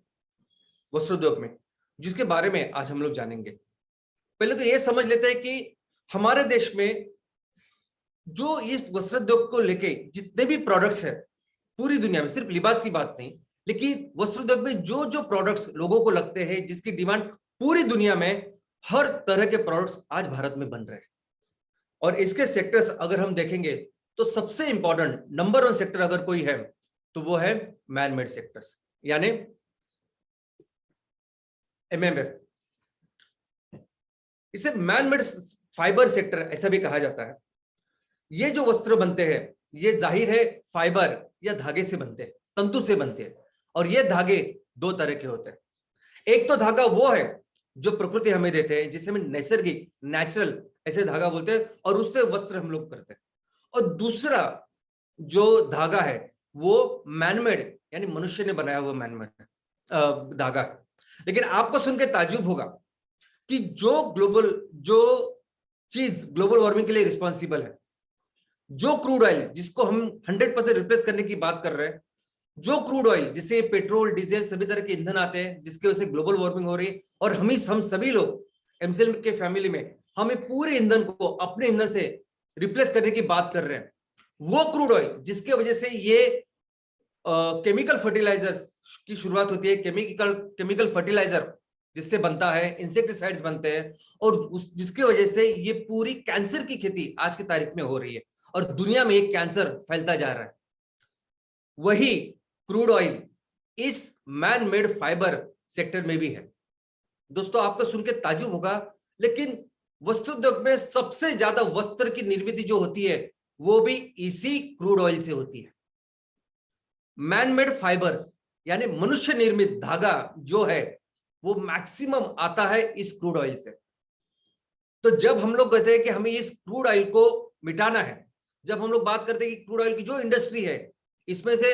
वस्त्रोद्योग में, जिसके बारे में आज हम लोग जानेंगे। पहले तो ये समझ लेते हैं कि हमारे देश में जो इस वस्त्रोद्योग को लेके जितने भी प्रोडक्ट्स है पूरी दुनिया में, सिर्फ लिबास की बात नहीं, लेकिन वस्त्रोद्योग में जो जो प्रोडक्ट्स लोगों को लगते हैं, जिसकी डिमांड पूरी दुनिया में, हर तरह के प्रोडक्ट्स आज भारत में बन रहे हैं। और इसके सेक्टर्स अगर हम देखेंगे तो सबसे इंपॉर्टेंट नंबर 1 सेक्टर अगर कोई है तो वो है मैन मेड सेक्टर्स, यानी एमएमएफ। इसे मैन मेड फाइबर सेक्टर ऐसा भी कहा जाता है। ये जो वस्त्र बनते हैं ये जाहिर है फाइबर या धागे से बनते हैं, तंतु से बनते हैं। और ये धागे दो तरह के होते हैं। एक तो धागा वो है जो प्रकृति हमें देते हैं, जिसे हम नैसर्गिक नेचुरल ऐसे धागा बोलते हैं, और उससे वस्त्र हम लोग करते हैं। और दूसरा जो धागा है वो मैनमेड यानी मनुष्य ने बनाया हुआ मैनमेड धागा है। लेकिन आपको सुन के ताज्जुब होगा कि जो चीज ग्लोबल वार्मिंग के लिए रिस्पॉन्सिबल है, जो क्रूड ऑयल जिसको हम 100% रिप्लेस करने की बात कर रहे हैं, जो क्रूड ऑयल जिससे पेट्रोल डीजल सभी तरह के ईंधन आते हैं जिसकी वजह से ग्लोबल वार्मिंग हो रही है, और हम सभी लोग एमसीएल के फैमिली में हमें पूरे ईंधन को अपने ईंधन से रिप्लेस करने की बात कर रहे हैं, वो क्रूड ऑयल जिसके वजह से ये केमिकल फर्टिलाइजर्स की शुरुआत होती है, केमिकल फर्टिलाइजर जिससे बनता है, इंसेक्टिसाइड्स बनते हैं, और जिसकी वजह से ये पूरी कैंसर की खेती आज की तारीख में हो रही है और दुनिया में एक कैंसर फैलता जा रहा है। वही क्रूड ऑयल इस मैन मेड फाइबर सेक्टर में भी है। दोस्तों आपको सुन के ताज्जुब होगा, लेकिन वस्त्र उद्योग में सबसे ज्यादा वस्त्र की निर्मित जो होती है वो भी इसी क्रूड ऑयल से होती है। मैन मेड फाइबर्स यानी मनुष्य निर्मित धागा जो है वो मैक्सिमम आता है इस क्रूड ऑयल से। तो जब हम लोग कहते हैं कि हमें इस क्रूड ऑयल को मिटाना है, जब हम लोग बात करते हैं कि क्रूड ऑयल की जो इंडस्ट्री है इसमें से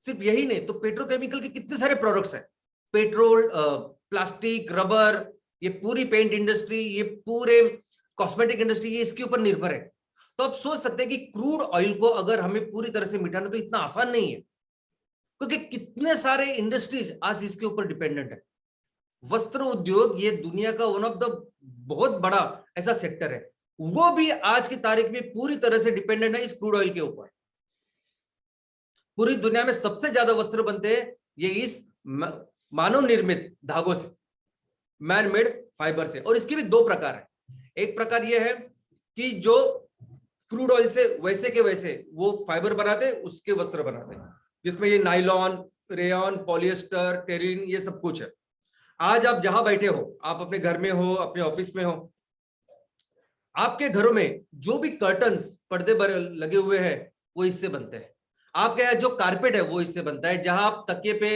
सिर्फ यही नहीं तो पेट्रोकेमिकल के कितने सारे प्रोडक्ट्स हैं, पेट्रोल, प्लास्टिक, रबर, ये पूरी पेंट इंडस्ट्री, ये पूरे कॉस्मेटिक इंडस्ट्री, ये इसके ऊपर निर्भर है। तो आप सोच सकते हैं कि क्रूड ऑयल को अगर हमें पूरी तरह से मिटाना तो इतना आसान नहीं है, क्योंकि कितने सारे इंडस्ट्रीज आज इसके ऊपर डिपेंडेंट है। वस्त्र उद्योग ये दुनिया का वन ऑफ द बहुत बड़ा ऐसा सेक्टर है, वो भी आज की तारीख में पूरी तरह से डिपेंडेंट है इस क्रूड ऑयल के ऊपर। पूरी दुनिया में सबसे ज्यादा वस्त्र बनते हैं ये इस मानव निर्मित धागों से, मैन मेड फाइबर से। और इसके भी दो प्रकार है। एक प्रकार यह है कि जो क्रूड ऑयल से वैसे के वैसे वो फाइबर बनाते हैं, उसके वस्त्र बनाते हैं, जिसमें ये नायलॉन, रेयॉन, पॉलिएस्टर, टेरिन, ये सब कुछ है। आज आप जहां बैठे हो, आप अपने घर में हो, अपने ऑफिस में हो, आपके घरों में जो भी कर्टन्स, पर्दे लगे हुए हैं वो इससे बनते हैं। आपके यहाँ जो कारपेट है वो इससे बनता है। जहां आप तकिए पे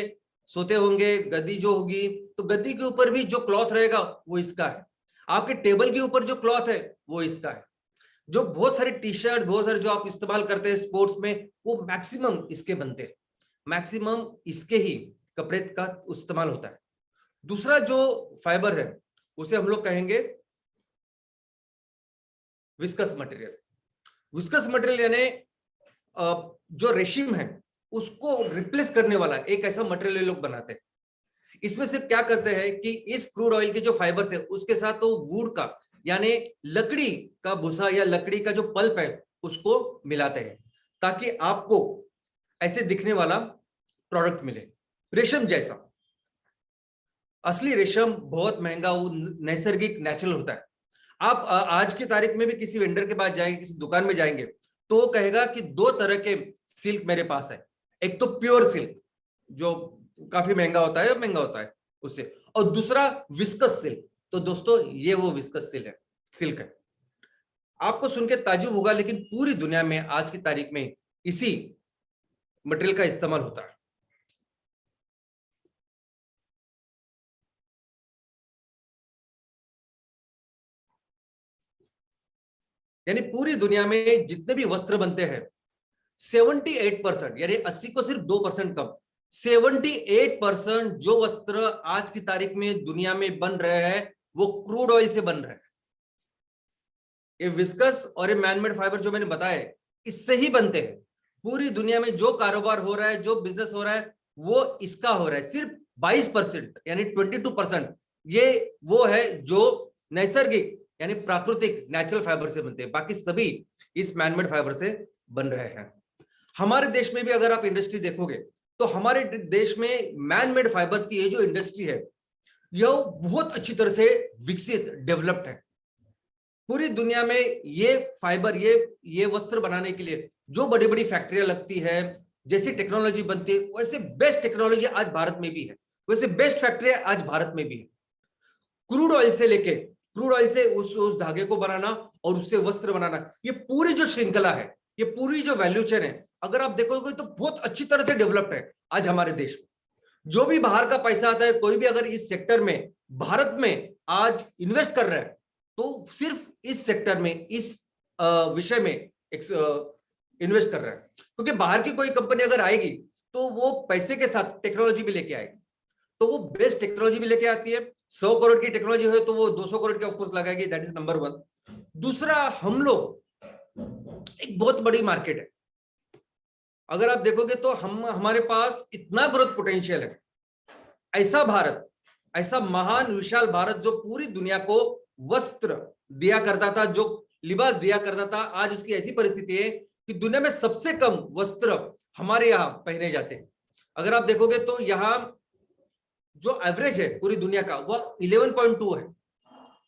सोते होंगे, गद्दी जो होगी, तो गद्दी के ऊपर भी जो क्लॉथ रहेगा वो इसका है। आपके टेबल के ऊपर जो क्लॉथ है वो इसका है। जो बहुत सारे टी शर्ट, बहुत सारे जो आप इस्तेमाल करते हैं स्पोर्ट्स में, वो मैक्सिमम इसके बनते हैं, मैक्सिमम इसके ही कपड़े का इस्तेमाल होता है। दूसरा जो फाइबर है उसे हम लोग कहेंगे विस्कस मटेरियल। विस्कस मटेरियल यानी जो रेशम है उसको रिप्लेस करने वाला एक ऐसा मटेरियल ये लोग बनाते हैं। इसमें सिर्फ क्या करते हैं कि इस क्रूड ऑयल के जो फाइबर्स है उसके साथ तो वुड का यानी लकड़ी का भूसा या लकड़ी का जो पल्प है उसको मिलाते हैं, ताकि आपको ऐसे दिखने वाला प्रोडक्ट मिले, रेशम जैसा। असली रेशम बहुत महंगा, वो नैसर्गिक नेचुरल होता है। आप आज की तारीख में भी किसी वेंडर के पास जाएंगे, किसी दुकान में जाएंगे, तो वो कहेगा कि दो तरह के सिल्क मेरे पास है। एक तो प्योर सिल्क जो काफी महंगा होता है उससे, और दूसरा विस्कस सिल्क। तो दोस्तों ये वो विस्कस सिल्क है। आपको सुन के ताज्जुब होगा, लेकिन पूरी दुनिया में आज की तारीख में इसी मटेरियल का इस्तेमाल होता है। यानी पूरी दुनिया में जितने भी वस्त्र बनते हैं 78% यानी 80 को सिर्फ 2% कम, 78% जो वस्त्र आज की तारीख में दुनिया में बन रहे हैं वो क्रूड ऑयल से बन रहे हैं। ये विस्कस और ये मैनमेड फाइबर जो मैंने बताया इससे ही बनते हैं। पूरी दुनिया में जो कारोबार हो रहा है, जो बिजनेस हो रहा है, वो इसका हो रहा है। सिर्फ 22% यानी 22% ये वो है जो नैसर्गिक यानी प्राकृतिक नेचुरल फाइबर से बनते हैं, बाकी सभी इस मैनमेड फाइबर से बन रहे हैं। हमारे देश में भी अगर आप इंडस्ट्री देखोगे तो हमारे देश में मैनमेड फाइबर्स की ये जो इंडस्ट्री है यह बहुत अच्छी तरह से विकसित, डेवलप्ड है। पूरी दुनिया में ये फाइबर, ये वस्त्र बनाने के लिए जो बड़ी बड़ी फैक्ट्रियां लगती है, जैसी टेक्नोलॉजी बनती है, वैसे बेस्ट टेक्नोलॉजी आज भारत में भी है, वैसे बेस्ट फैक्ट्रियां आज भारत में भी है। क्रूड ऑयल से लेके, क्रूड ऑयल से उस धागे को बनाना और उससे वस्त्र बनाना, ये पूरी जो श्रृंखला है, ये पूरी जो वैल्यू चेन है, अगर आप देखोगे तो बहुत अच्छी तरह से डेवलप्ड है आज हमारे देश में। जो भी बाहर का पैसा आता है, कोई भी अगर इस सेक्टर में भारत में आज इन्वेस्ट कर रहा है, तो सिर्फ इस सेक्टर में, इस विषय में इन्वेस्ट कर रहा है। क्योंकि बाहर की कोई कंपनी अगर आएगी तो वो पैसे के साथ टेक्नोलॉजी भी लेके आएगी, तो वो बेस्ट टेक्नोलॉजी भी लेके आती है। 100 करोड़ की टेक्नोलॉजी है तो वो 200 करोड़ की ऑफकोर्स लगाएगी, दैट इज नंबर 1। दूसरा, हम लोग एक बहुत बड़ी मार्केट है, अगर आप देखोगे तो हमारे पास इतना ग्रोथ पोटेंशियल है। ऐसा भारत, ऐसा महान विशाल भारत जो पूरी दुनिया को वस्त्र दिया करता था, जो लिबास दिया करता था, आज उसकी ऐसी परिस्थिति है कि दुनिया में सबसे कम वस्त्र हमारे यहाँ पहने जाते हैं। अगर आप देखोगे तो यहाँ जो एवरेज है पूरी दुनिया का वो 11.2 है,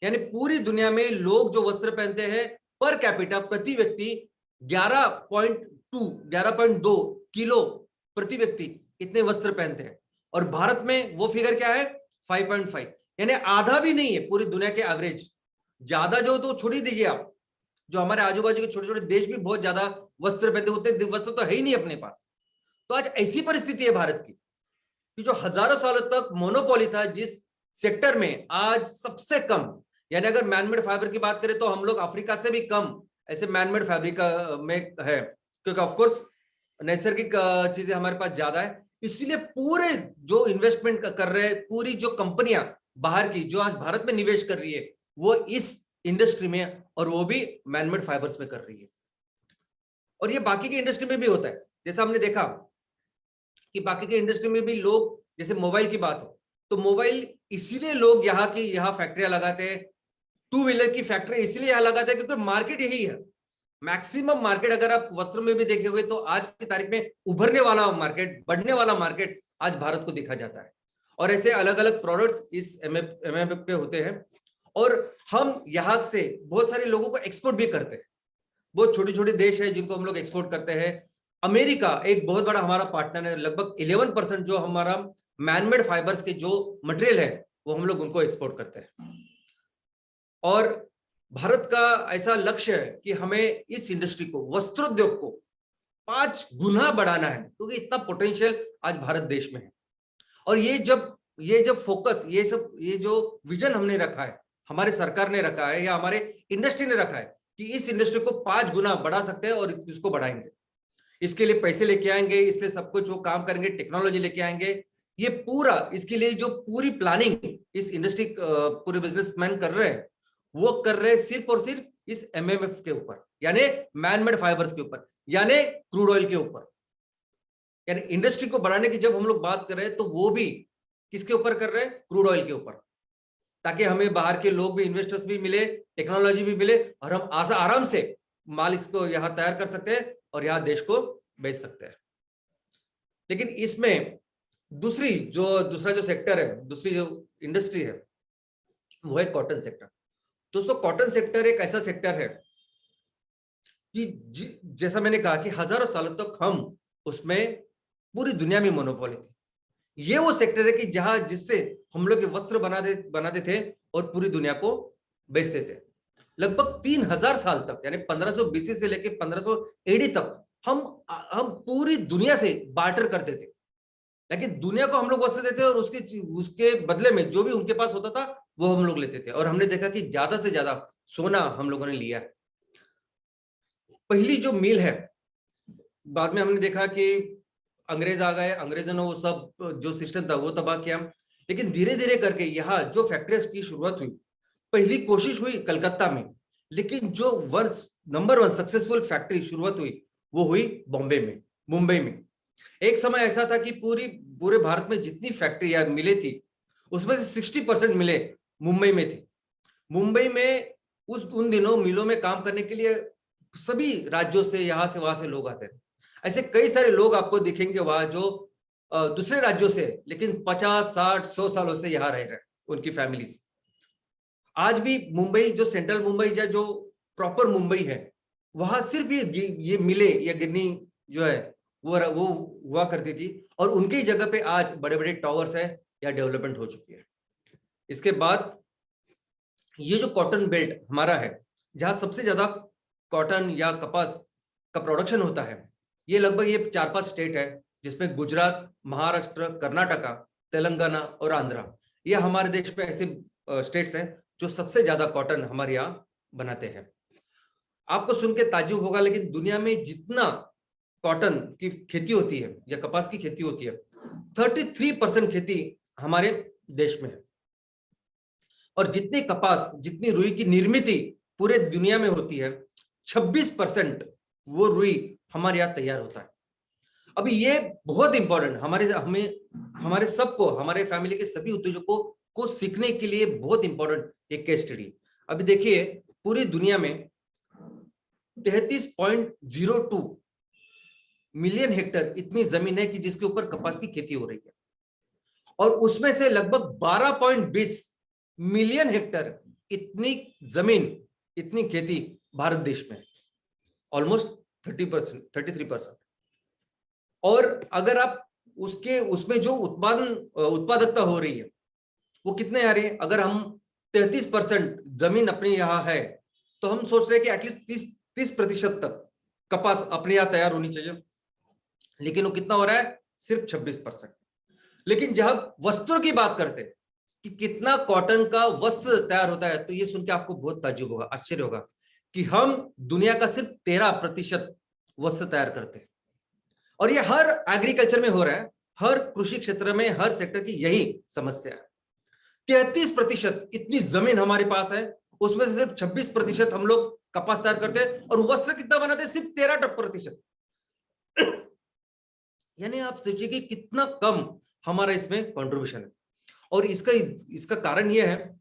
यानी पूरी दुनिया में लोग जो वस्त्र पहनते हैं पर कैपिटा, प्रति व्यक्ति 11.2 किलो प्रति व्यक्ति इतने वस्त्र पहनते हैं। और भारत में वो फिगर क्या है? 5.5, यानी आधा भी नहीं है पूरी दुनिया के एवरेज। ज्यादा जो तो छोड़ ही दीजिए आप, जो हमारे आजू बाजू के छोटे छोटे देश भी बहुत ज्यादा वस्त्र पहनते, उतने वस्त्र तो है ही नहीं अपने पास। तो आज ऐसी परिस्थिति है भारत की कि जो हजारों सालों तक मोनोपोली था जिस सेक्टर में, आज सबसे कम, यानी अगर मैनमेड फाइबर की बात करें तो हम लोग अफ्रीका से भी कम ऐसे मैनमेड फैब्रिक में है, क्योंकि ऑफकोर्स नैसर्गिक चीजें हमारे पास ज्यादा है। इसलिए पूरे जो इन्वेस्टमेंट कर रहे हैं, पूरी जो कंपनियां बाहर की जो आज भारत में निवेश कर रही है, वो इस इंडस्ट्री में, और वो भी मैनमेड फाइबर्स में कर रही है। और ये बाकी की इंडस्ट्री में भी होता है। जैसा हमने देखा कि बाकी के इंडस्ट्री में भी लोग, जैसे मोबाइल की बात हो तो मोबाइल इसीलिए लोग यहाँ फैक्ट्रियां लगाते हैं, 2 व्हीलर की फैक्ट्री इसीलिए यहाँ लगाते हैं क्योंकि मार्केट यही है। मैक्सिमम मार्केट अगर आप वस्त्रों में भी देखे हुए तो आज की तारीख में उभरने वाला मार्केट, बढ़ने वाला मार्केट आज भारत को देखा जाता है। और ऐसे अलग अलग प्रोडक्ट्स इस एमएफएफ पे होते हैं, और हम यहाँ से बहुत सारे लोगों को एक्सपोर्ट भी करते हैं। बहुत छोटे छोटे देश है जिनको हम लोग एक्सपोर्ट करते हैं। अमेरिका एक बहुत बड़ा हमारा पार्टनर है, लगभग 11% जो हमारा मैनमेड फाइबर्स के जो मटेरियल है वो हम लोग उनको एक्सपोर्ट करते हैं। और भारत का ऐसा लक्ष्य है कि हमें इस इंडस्ट्री को, वस्त्रोद्योग को 5 गुना बढ़ाना है, क्योंकि इतना पोटेंशियल आज भारत देश में है। और ये जब फोकस, ये जो विजन हमने रखा है, हमारे सरकार ने रखा है या हमारे इंडस्ट्री ने रखा है कि इस इंडस्ट्री को 5 गुना बढ़ा सकते हैं और इसको बढ़ाएंगे। इसके लिए पैसे लेके आएंगे, इसलिए सब कुछ वो काम करेंगे, टेक्नोलॉजी लेके आएंगे। ये पूरा, इसके लिए जो पूरी प्लानिंग इस इंडस्ट्री पूरे बिजनेसमैन कर रहे हैं, वो कर रहे हैं सिर्फ और सिर्फ इस एमएमएफ के ऊपर, यानी मैनमेड फाइबर्स के ऊपर, यानी क्रूड ऑयल के ऊपर। यानी इंडस्ट्री को बढ़ाने की जब हम लोग बात कर रहे हैं तो वो भी किसके ऊपर कर रहे हैं? क्रूड ऑयल के ऊपर, ताकि हमें बाहर के लोग भी, इन्वेस्टर्स भी मिले, टेक्नोलॉजी भी मिले, और हम आराम से माल इसको यहाँ तैयार कर सकते हैं और यहाँ देश को बेच सकते हैं। लेकिन इसमें दूसरा जो सेक्टर है, दूसरी जो इंडस्ट्री है, वो है कॉटन सेक्टर। दोस्तों, कॉटन सेक्टर एक ऐसा सेक्टर है कि जैसा मैंने कहा कि हजारों सालों तक हम उसमें पूरी दुनिया में मोनोपोली थी। ये वो सेक्टर है कि जिससे हम लोग वस्त्र बनाते थे और पूरी दुनिया को बेचते थे। लगभग 3000 साल तक, यानी 1500 BC से लेकर 1500 AD तक हम पूरी दुनिया से बार्टर करते थे, लेकिन दुनिया को हम लोग वस्त्र देते और उसके बदले में जो भी उनके पास होता था वो हम लोग लेते थे। और हमने देखा कि ज्यादा से ज्यादा सोना हम लोगों ने लिया है। पहली जो मिल है, बाद में हमने देखा कि अंग्रेज आ गए, अंग्रेजों ने वो सब जो सिस्टम था वो तबाह किया। लेकिन धीरे धीरे करके यहाँ जो फैक्ट्रीज की शुरुआत हुई, पहली कोशिश हुई कलकत्ता में, लेकिन जो नंबर 1 सक्सेसफुल फैक्ट्री शुरुआत हुई वो हुई बॉम्बे में, मुंबई में। एक समय ऐसा था कि पूरे भारत में जितनी फैक्ट्री या मिलें थी उसमें से 60% मिले मुंबई में थी। मुंबई में उन दिनों मिलों में काम करने के लिए सभी राज्यों से, यहाँ से वहां से लोग आते थे। ऐसे कई सारे लोग आपको दिखेंगे वहां जो दूसरे राज्यों से, लेकिन 50, 60, 100 सालों से यहाँ रह रहे हैं उनकी फैमिली से। आज भी मुंबई, जो सेंट्रल मुंबई या जो प्रॉपर मुंबई है, वहां सिर्फ ये मिले या गिरनी जो है वो हुआ करती थी, और उनकी जगह पे आज बड़े बड़े टावर्स है या डेवलपमेंट हो चुकी है। इसके बाद ये जो कॉटन बेल्ट हमारा है, जहां सबसे ज्यादा कॉटन या कपास का प्रोडक्शन होता है, ये लगभग ये 4-5 स्टेट है, जिसमें गुजरात, महाराष्ट्र, कर्नाटका, तेलंगाना और आंध्रा। ये हमारे देश में ऐसे स्टेट्स हैं जो सबसे ज्यादा कॉटन हमारे यहाँ बनाते हैं। आपको सुन के ताज्जुब होगा, लेकिन दुनिया में जितना कॉटन की खेती होती है या कपास की खेती होती है, 33% खेती हमारे देश में है। और जितनी कपास, जितनी रुई की निर्मित पूरे दुनिया में होती है, 26% वो रुई हमारे यहाँ तैयार होता है। अभी ये बहुत इंपॉर्टेंट हमारे सबको, हमारे फैमिली के सभी उद्योजकों को सीखने के लिए बहुत इंपॉर्टेंट एक केस स्टडी। अभी देखिए, पूरी दुनिया में 33.02 मिलियन हेक्टेयर इतनी जमीन है कि जिसके ऊपर कपास की खेती हो रही है, और उसमें से लगभग 12.20 मिलियन हेक्टेयर इतनी जमीन, इतनी खेती भारत देश में, ऑलमोस्ट 30%, 33%। और अगर आप उसमें जो उत्पादकता हो रही है वो कितने आ रही है, अगर हम 33% जमीन अपने यहाँ है, तो हम सोच रहे हैं कि एटलीस्ट 30% तक कपास अपने यहाँ तैयार होनी चाहिए, लेकिन वो कितना हो रहा है, सिर्फ 26%। लेकिन जब वस्त्रों की बात करते हैं कि कितना कॉटन का वस्त्र तैयार होता है, तो ये सुन के आपको बहुत ताज्जुब होगा, आश्चर्य होगा कि हम दुनिया का सिर्फ 13% वस्त्र तैयार करते हैं। और ये हर एग्रीकल्चर में हो रहा है, हर कृषि क्षेत्र में, हर सेक्टर की यही समस्या है। 33% इतनी जमीन हमारे पास है, उसमें से सिर्फ 26% हम लोग कपास तैयार करते हैं, और वस्त्र कितना बनाते हैं, सिर्फ 13%। यानी आप सोचिए कि कितना कम हमारा इसमें कंट्रीब्यूशन है। और इसका कारण यह है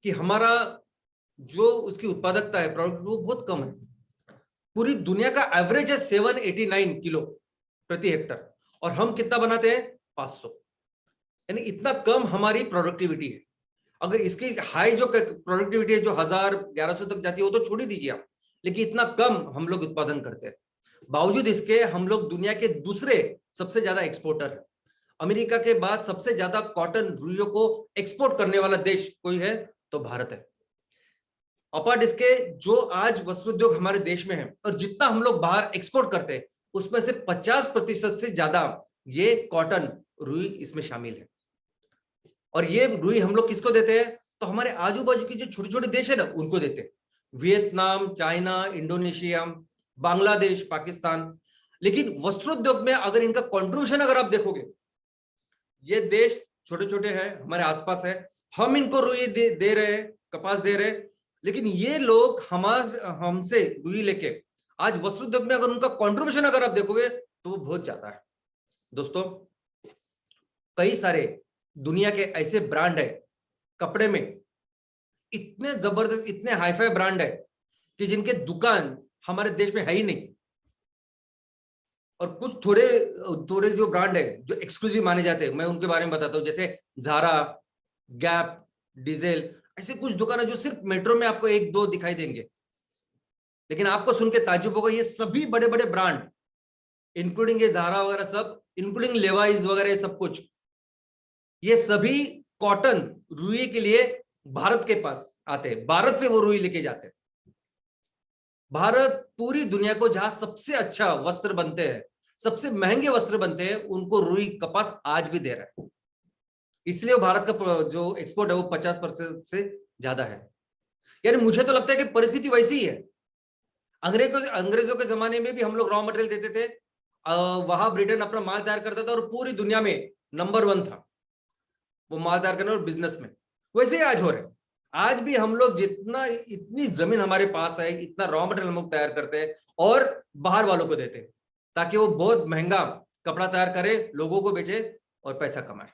कि हमारा जो उसकी उत्पादकता है, प्रोडक्ट, वो बहुत कम है। पूरी दुनिया का एवरेज है 789 किलो प्रति हेक्टर, और हम कितना बनाते हैं, 500। यानी इतना कम हमारी प्रोडक्टिविटी है। अगर इसकी हाई जो प्रोडक्टिविटी है, जो 1000-1100 तक जाती है, वो तो छोड़ ही दीजिए आप, लेकिन इतना कम हम लोग उत्पादन करते हैं। बावजूद इसके हम लोग दुनिया के दूसरे सबसे ज्यादा एक्सपोर्टर है। अमेरिका के बाद सबसे ज्यादा कॉटन रुइयों को एक्सपोर्ट करने वाला देश कोई है तो भारत है। अपार्ट इसके, जो आज वस्त्र उद्योग हमारे देश में है और जितना हम लोग बाहर एक्सपोर्ट करते हैं, उसमें से 50% से ज्यादा ये कॉटन रुई इसमें शामिल है। और ये रुई हम लोग किसको देते हैं, तो हमारे आजू बाजू के जो छोटे छोटे देश है ना, उनको देते हैं। Vietnam, China, Indonesia, Bangladesh, Pakistan. लेकिन वस्त्रोद्योग में अगर इनका कंट्रीब्यूशन अगर आप देखोगे, ये देश छोटे छोटे हैं, हमारे आसपास है, हम इनको रुई दे रहे हैं, कपास दे रहे हैं, लेकिन ये लोग हमसे रुई लेके आज वस्त्रोद्योग में अगर उनका कंट्रीब्यूशन अगर आप देखोगे तो वो बहुत ज्यादा है। दोस्तों, कई सारे दुनिया के ऐसे ब्रांड है कपड़े में, इतने जबरदस्त, इतने हाईफाई ब्रांड है कि जिनके दुकान हमारे देश में है ही नहीं। और कुछ थोड़े जो ब्रांड है जो एक्सक्लूसिव माने जाते हैं, मैं उनके बारे में बताता हूं, जैसे ज़ारा, गैप, डीजल, ऐसे कुछ दुकानें जो सिर्फ मेट्रो में आपको 1-2 दिखाई देंगे। लेकिन आपको सुन के ताज्जुब होगा, ये सभी बड़े बड़े ब्रांड, इंक्लूडिंग ये ज़ारा वगैरह सब, इंक्लूडिंग लेवाइज वगैरह, सब कुछ, ये सभी कॉटन रुई के लिए भारत के पास आते हैं, भारत से वो रुई लेके जाते हैं। भारत पूरी दुनिया को जहां सबसे अच्छा वस्त्र बनते हैं, सबसे महंगे वस्त्र बनते हैं, उनको रुई कपास आज भी दे रहा है। इसलिए भारत का जो एक्सपोर्ट है वो 50% से ज्यादा है। यानी मुझे तो लगता है कि परिस्थिति वैसी ही है। अंग्रेजों के जमाने में भी हम लोग रॉ मटेरियल देते थे, वहां ब्रिटेन अपना माल तैयार करता था और पूरी दुनिया में नंबर 1 था वो माल तैयार करने और बिजनेस में। वैसे ही आज हो रहा है। आज भी हम लोग इतनी जमीन हमारे पास है, इतना रॉ मटेरियल हम लोग तैयार करते हैं और बाहर वालों को देते हैं, ताकि वो बहुत महंगा कपड़ा तैयार करे, लोगों को बेचे और पैसा कमाए।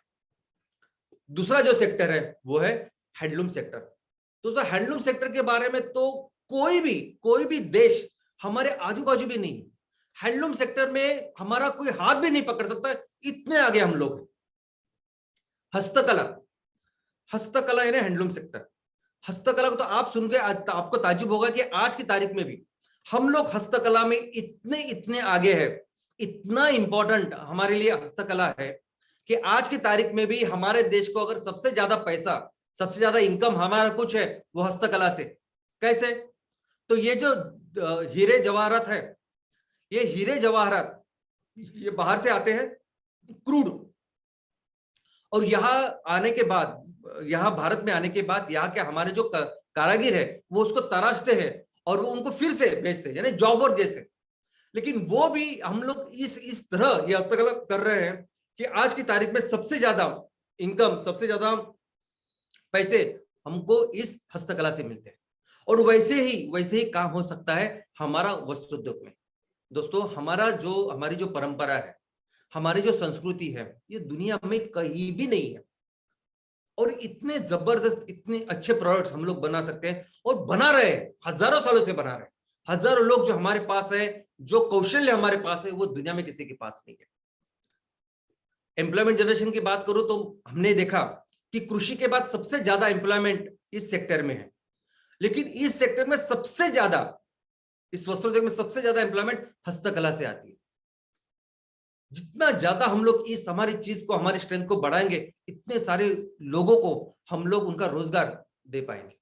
दूसरा जो सेक्टर है वो है हैंडलूम सेक्टर। तो हैंडलूम सेक्टर के बारे में तो कोई भी देश हमारे आजू बाजू भी नहीं, हैंडलूम सेक्टर में हमारा कोई हाथ भी नहीं पकड़ सकता, इतने आगे हम लोग। हस्तकला यानी हैंडलूम सेक्टर। हस्तकला को तो आप सुन के आपको ताज्जुब होगा कि आज की तारीख में भी हम लोग हस्तकला में इतने आगे है, इतना इंपॉर्टेंट हमारे लिए हस्तकला है कि आज की तारीख में भी हमारे देश को अगर सबसे ज्यादा पैसा, सबसे ज्यादा इनकम हमारा कुछ है वो हस्तकला से। कैसे? तो ये जो हीरे जवाहरात है, ये हीरे जवाहरात ये बाहर से आते हैं क्रूड, और यहाँ आने के बाद, यहाँ भारत में आने के बाद यहाँ के हमारे जो कारागिर है वो उसको तराशते हैं और वो उनको फिर से बेचते हैं, यानी जॉबर जैसे। लेकिन वो भी हम लोग इस तरह ये हस्तकला कर रहे हैं कि आज की तारीख में सबसे ज्यादा इनकम, सबसे ज्यादा पैसे हमको इस हस्तकला से मिलते हैं। और वैसे ही काम हो सकता है हमारा वस्त्र उद्योग में। दोस्तों, हमारी जो परंपरा है, हमारी जो संस्कृति है, ये दुनिया में कहीं भी नहीं है। और इतने जबरदस्त, इतने अच्छे प्रोडक्ट्स हम लोग बना सकते हैं और बना रहे हैं, हजारों सालों से बना रहे हैं। हजारों लोग जो हमारे पास है, जो कौशल्य हमारे पास है, वो दुनिया में किसी के पास नहीं है। एम्प्लॉयमेंट जनरेशन की बात करूं तो हमने देखा कि कृषि के बाद सबसे ज्यादा एम्प्लॉयमेंट इस सेक्टर में है, लेकिन इस सेक्टर में सबसे ज्यादा, इस वस्त्रोद्योग में सबसे ज्यादा एम्प्लॉयमेंट हस्तकला से आती है। जितना ज्यादा हम लोग इस हमारी चीज को, हमारी स्ट्रेंथ को बढ़ाएंगे, इतने सारे लोगों को हम लोग उनका रोजगार दे पाएंगे।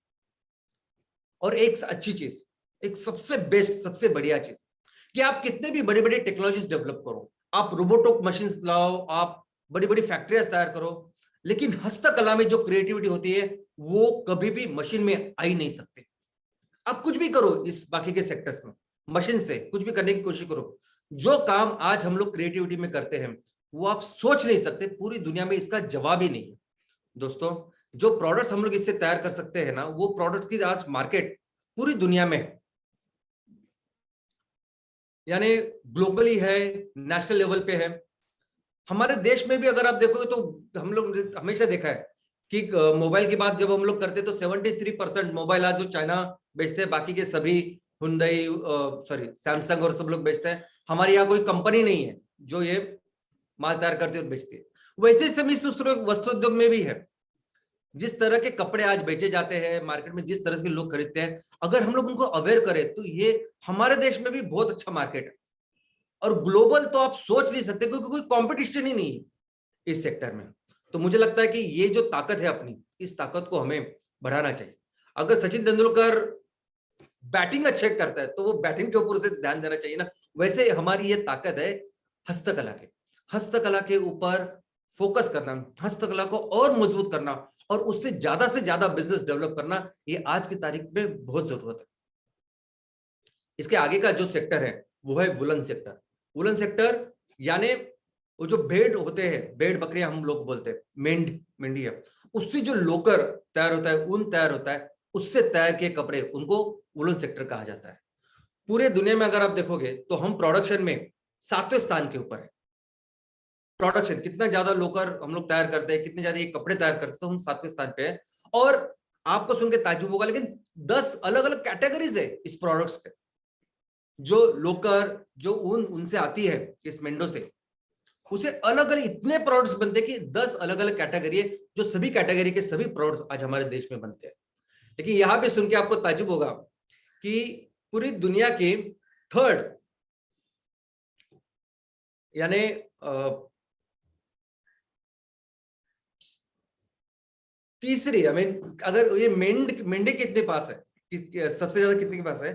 और एक अच्छी चीज, एक सबसे बेस्ट, सबसे बढ़िया चीज, कि आप कितने भी बड़े बड़े टेक्नोलॉजीज डेवलप करो, आप रोबोटिक मशीन लाओ, आप बड़ी बड़ी फैक्ट्रियां तैयार करो, लेकिन हस्तकला में जो क्रिएटिविटी होती है वो कभी भी मशीन में आ ही नहीं सकती। आप कुछ भी करो इस बाकी के सेक्टर्स में, मशीन से कुछ भी करने की कोशिश करो, जो काम आज हम लोग क्रिएटिविटी में करते हैं वो आप सोच नहीं सकते, पूरी दुनिया में इसका जवाब ही नहीं है। दोस्तों, जो प्रोडक्ट्स हम लोग इससे तैयार कर सकते हैं ना, वो प्रोडक्ट की आज मार्केट पूरी दुनिया में है, यानी ग्लोबली है, नेशनल लेवल पे है। हमारे देश में भी अगर आप देखोगे तो हम लोग हमेशा देखा है कि मोबाइल की बात जब हम लोग करते हैं तो 73% मोबाइल आज जो चाइना बेचते हैं, बाकी के सभी हुंडई, सैमसंग और सब लोग बेचते हैं। हमारे यहाँ कोई कंपनी नहीं है जो ये माल तैयार करती है और बेचती है। वैसे ही वस्त्रोद्योग में भी है। जिस तरह के कपड़े आज बेचे जाते हैं मार्केट में, जिस तरह के लोग खरीदते हैं, अगर हम लोग उनको अवेयर करें तो ये हमारे देश में भी बहुत अच्छा मार्केट है। और ग्लोबल तो आप सोच नहीं सकते, क्योंकि कोई कंपटीशन ही नहीं है इस सेक्टर में। तो मुझे लगता है कि ये जो ताकत है अपनी, इस ताकत को हमें बढ़ाना चाहिए। अगर सचिन तेंदुलकर बैटिंग अच्छे करता है तो वो बैटिंग के ऊपर से ध्यान देना चाहिए ना। वैसे हमारी ये ताकत है हस्तकला के ऊपर फोकस करना, हस्तकला को और मजबूत करना और उससे ज्यादा बिजनेस डेवलप करना, ये आज की तारीख में बहुत जरूरत है। इसके आगे का जो सेक्टर है वो है वुलन सेक्टर। वुलन सेक्टर यानी वो जो भेड़ होते हैं, भेड़ बकरियां हम लोग बोलते हैं, मेंढी है, उससे जो लोकर तैयार होता है, ऊन तैयार होता है, उससे तैयार किए कपड़े, उनको वुलन सेक्टर कहा जाता है। पूरे दुनिया में अगर आप देखोगे तो हम प्रोडक्शन में 7वें स्थान के ऊपर है। प्रोडक्शन, कितना ज्यादा लोकर हम लोग तैयार करते हैं, कितने ज्यादा ये कपड़े तैयार करते हैं, तो हम 7वें स्थान पे है। और आपको सुन के ताज्जुब होगा, लेकिन 10 अलग अलग कैटेगरीज है इस प्रोडक्ट्स के। जो लोकर, जो ऊन उनसे आती है इस मेंढों से, उसे अलग अलग इतने प्रोडक्ट्स बनते हैं कि 10 अलग अलग कैटेगरी है, जो सभी कैटेगरी के सभी प्रोडक्ट्स आज हमारे देश में बनते हैं। लेकिन यहां पे सुन के आपको ताज्जुब होगा कि पूरी दुनिया के 3rd यानी तीसरी, अगर ये मेंढे कितने पास है, सबसे ज्यादा कितने के पास है,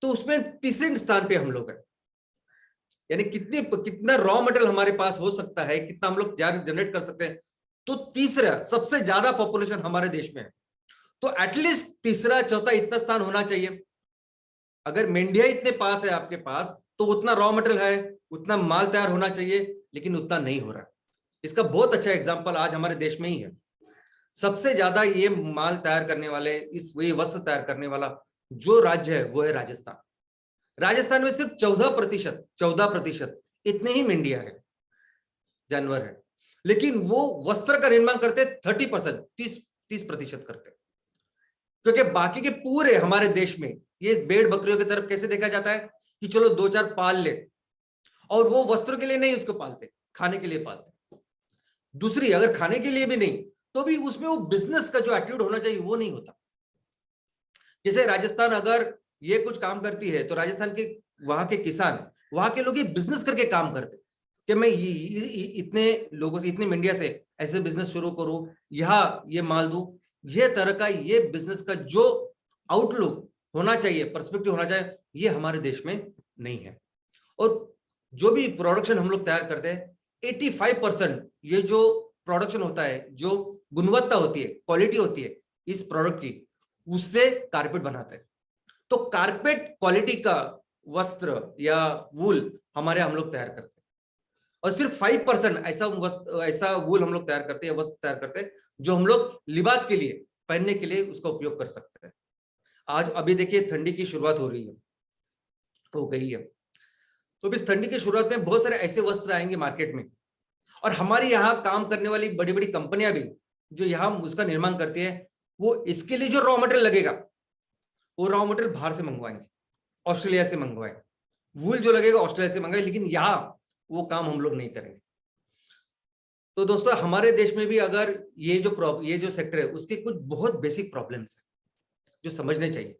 तो उसमें तीसरे स्थान पे हम लोग हैं। यानी कितना रॉ मटेरियल हमारे पास हो सकता है, कितना हम लोग जनरेट कर सकते हैं, तो तीसरा सबसे ज्यादा पॉपुलेशन हमारे देश में है। तो एटलीस्ट तीसरा चौथा इतना स्थान होना चाहिए। अगर मेंढिया इतने पास है आपके पास, तो उतना रॉ मटेरियल है, उतना माल तैयार होना चाहिए, लेकिन उतना नहीं हो रहा। इसका बहुत अच्छा एग्जांपल आज हमारे देश में ही है। सबसे ज्यादा ये माल तैयार करने वाले, ये वस्त्र तैयार करने वाला जो राज्य है वो है राजस्थान। राजस्थान में सिर्फ 14% इतने ही मेंढिया है, जानवर है, लेकिन वो वस्त्र का निर्माण करते 30%, 30% करते। क्योंकि बाकी के पूरे हमारे देश में ये भेड़ बकरियों की तरफ कैसे देखा जाता है कि चलो 2-4 पाल ले, और वो वस्त्र के लिए नहीं उसको पालते, खाने के लिए पालते। दूसरी, अगर खाने के लिए भी नहीं तो भी उसमें वो बिजनेस का जो एटीट्यूड होना चाहिए वो नहीं होता। जैसे राजस्थान अगर ये कुछ काम करती है तो राजस्थान के वहां के किसान, वहां के लोग ये बिजनेस करके काम करते कि मैं इतने लोगों से, इतने मेंढिया से ऐसे बिजनेस शुरू करूं, यहाँ ये माल दूं। ये तरह का, ये बिजनेस का जो आउटलुक, होना चाहिए, पर्सपेक्टिव होना चाहिए, ये हमारे देश में नहीं है। और जो भी प्रोडक्शन हम लोग तैयार करते हैं 85% ये जो प्रोडक्शन होता है, जो गुणवत्ता होती है, क्वालिटी होती है इस प्रोडक्ट की, उससे कारपेट बनाते हैं। तो कारपेट क्वालिटी का वस्त्र या वूल हमारे हम लोग तैयार करते हैं, और सिर्फ 5% ऐसा वूल हम लोग तैयार करते हैं, वस्त्र तैयार करते हैं जो हम लोग लिबास के लिए, पहनने के लिए उसका उपयोग कर सकते हैं। आज अभी देखिए ठंडी की शुरुआत हो रही है, हो गई है, तो इस ठंडी की शुरुआत में बहुत सारे ऐसे वस्त्र आएंगे मार्केट में, और हमारी यहाँ काम करने वाली बड़ी बड़ी कंपनियां भी जो यहाँ उसका निर्माण करती है, वो इसके लिए जो रॉ मटेरियल लगेगा वो रॉ मटेरियल बाहर से मंगवाएंगे, ऑस्ट्रेलिया से मंगवाएंगे, वूल जो लगेगा ऑस्ट्रेलिया से मंगवाएंगे, लेकिन यहाँ वो काम हम लोग नहीं करेंगे। तो दोस्तों हमारे देश में भी अगर ये जो सेक्टर है उसके कुछ बहुत बेसिक प्रॉब्लम्स है जो समझने चाहिए।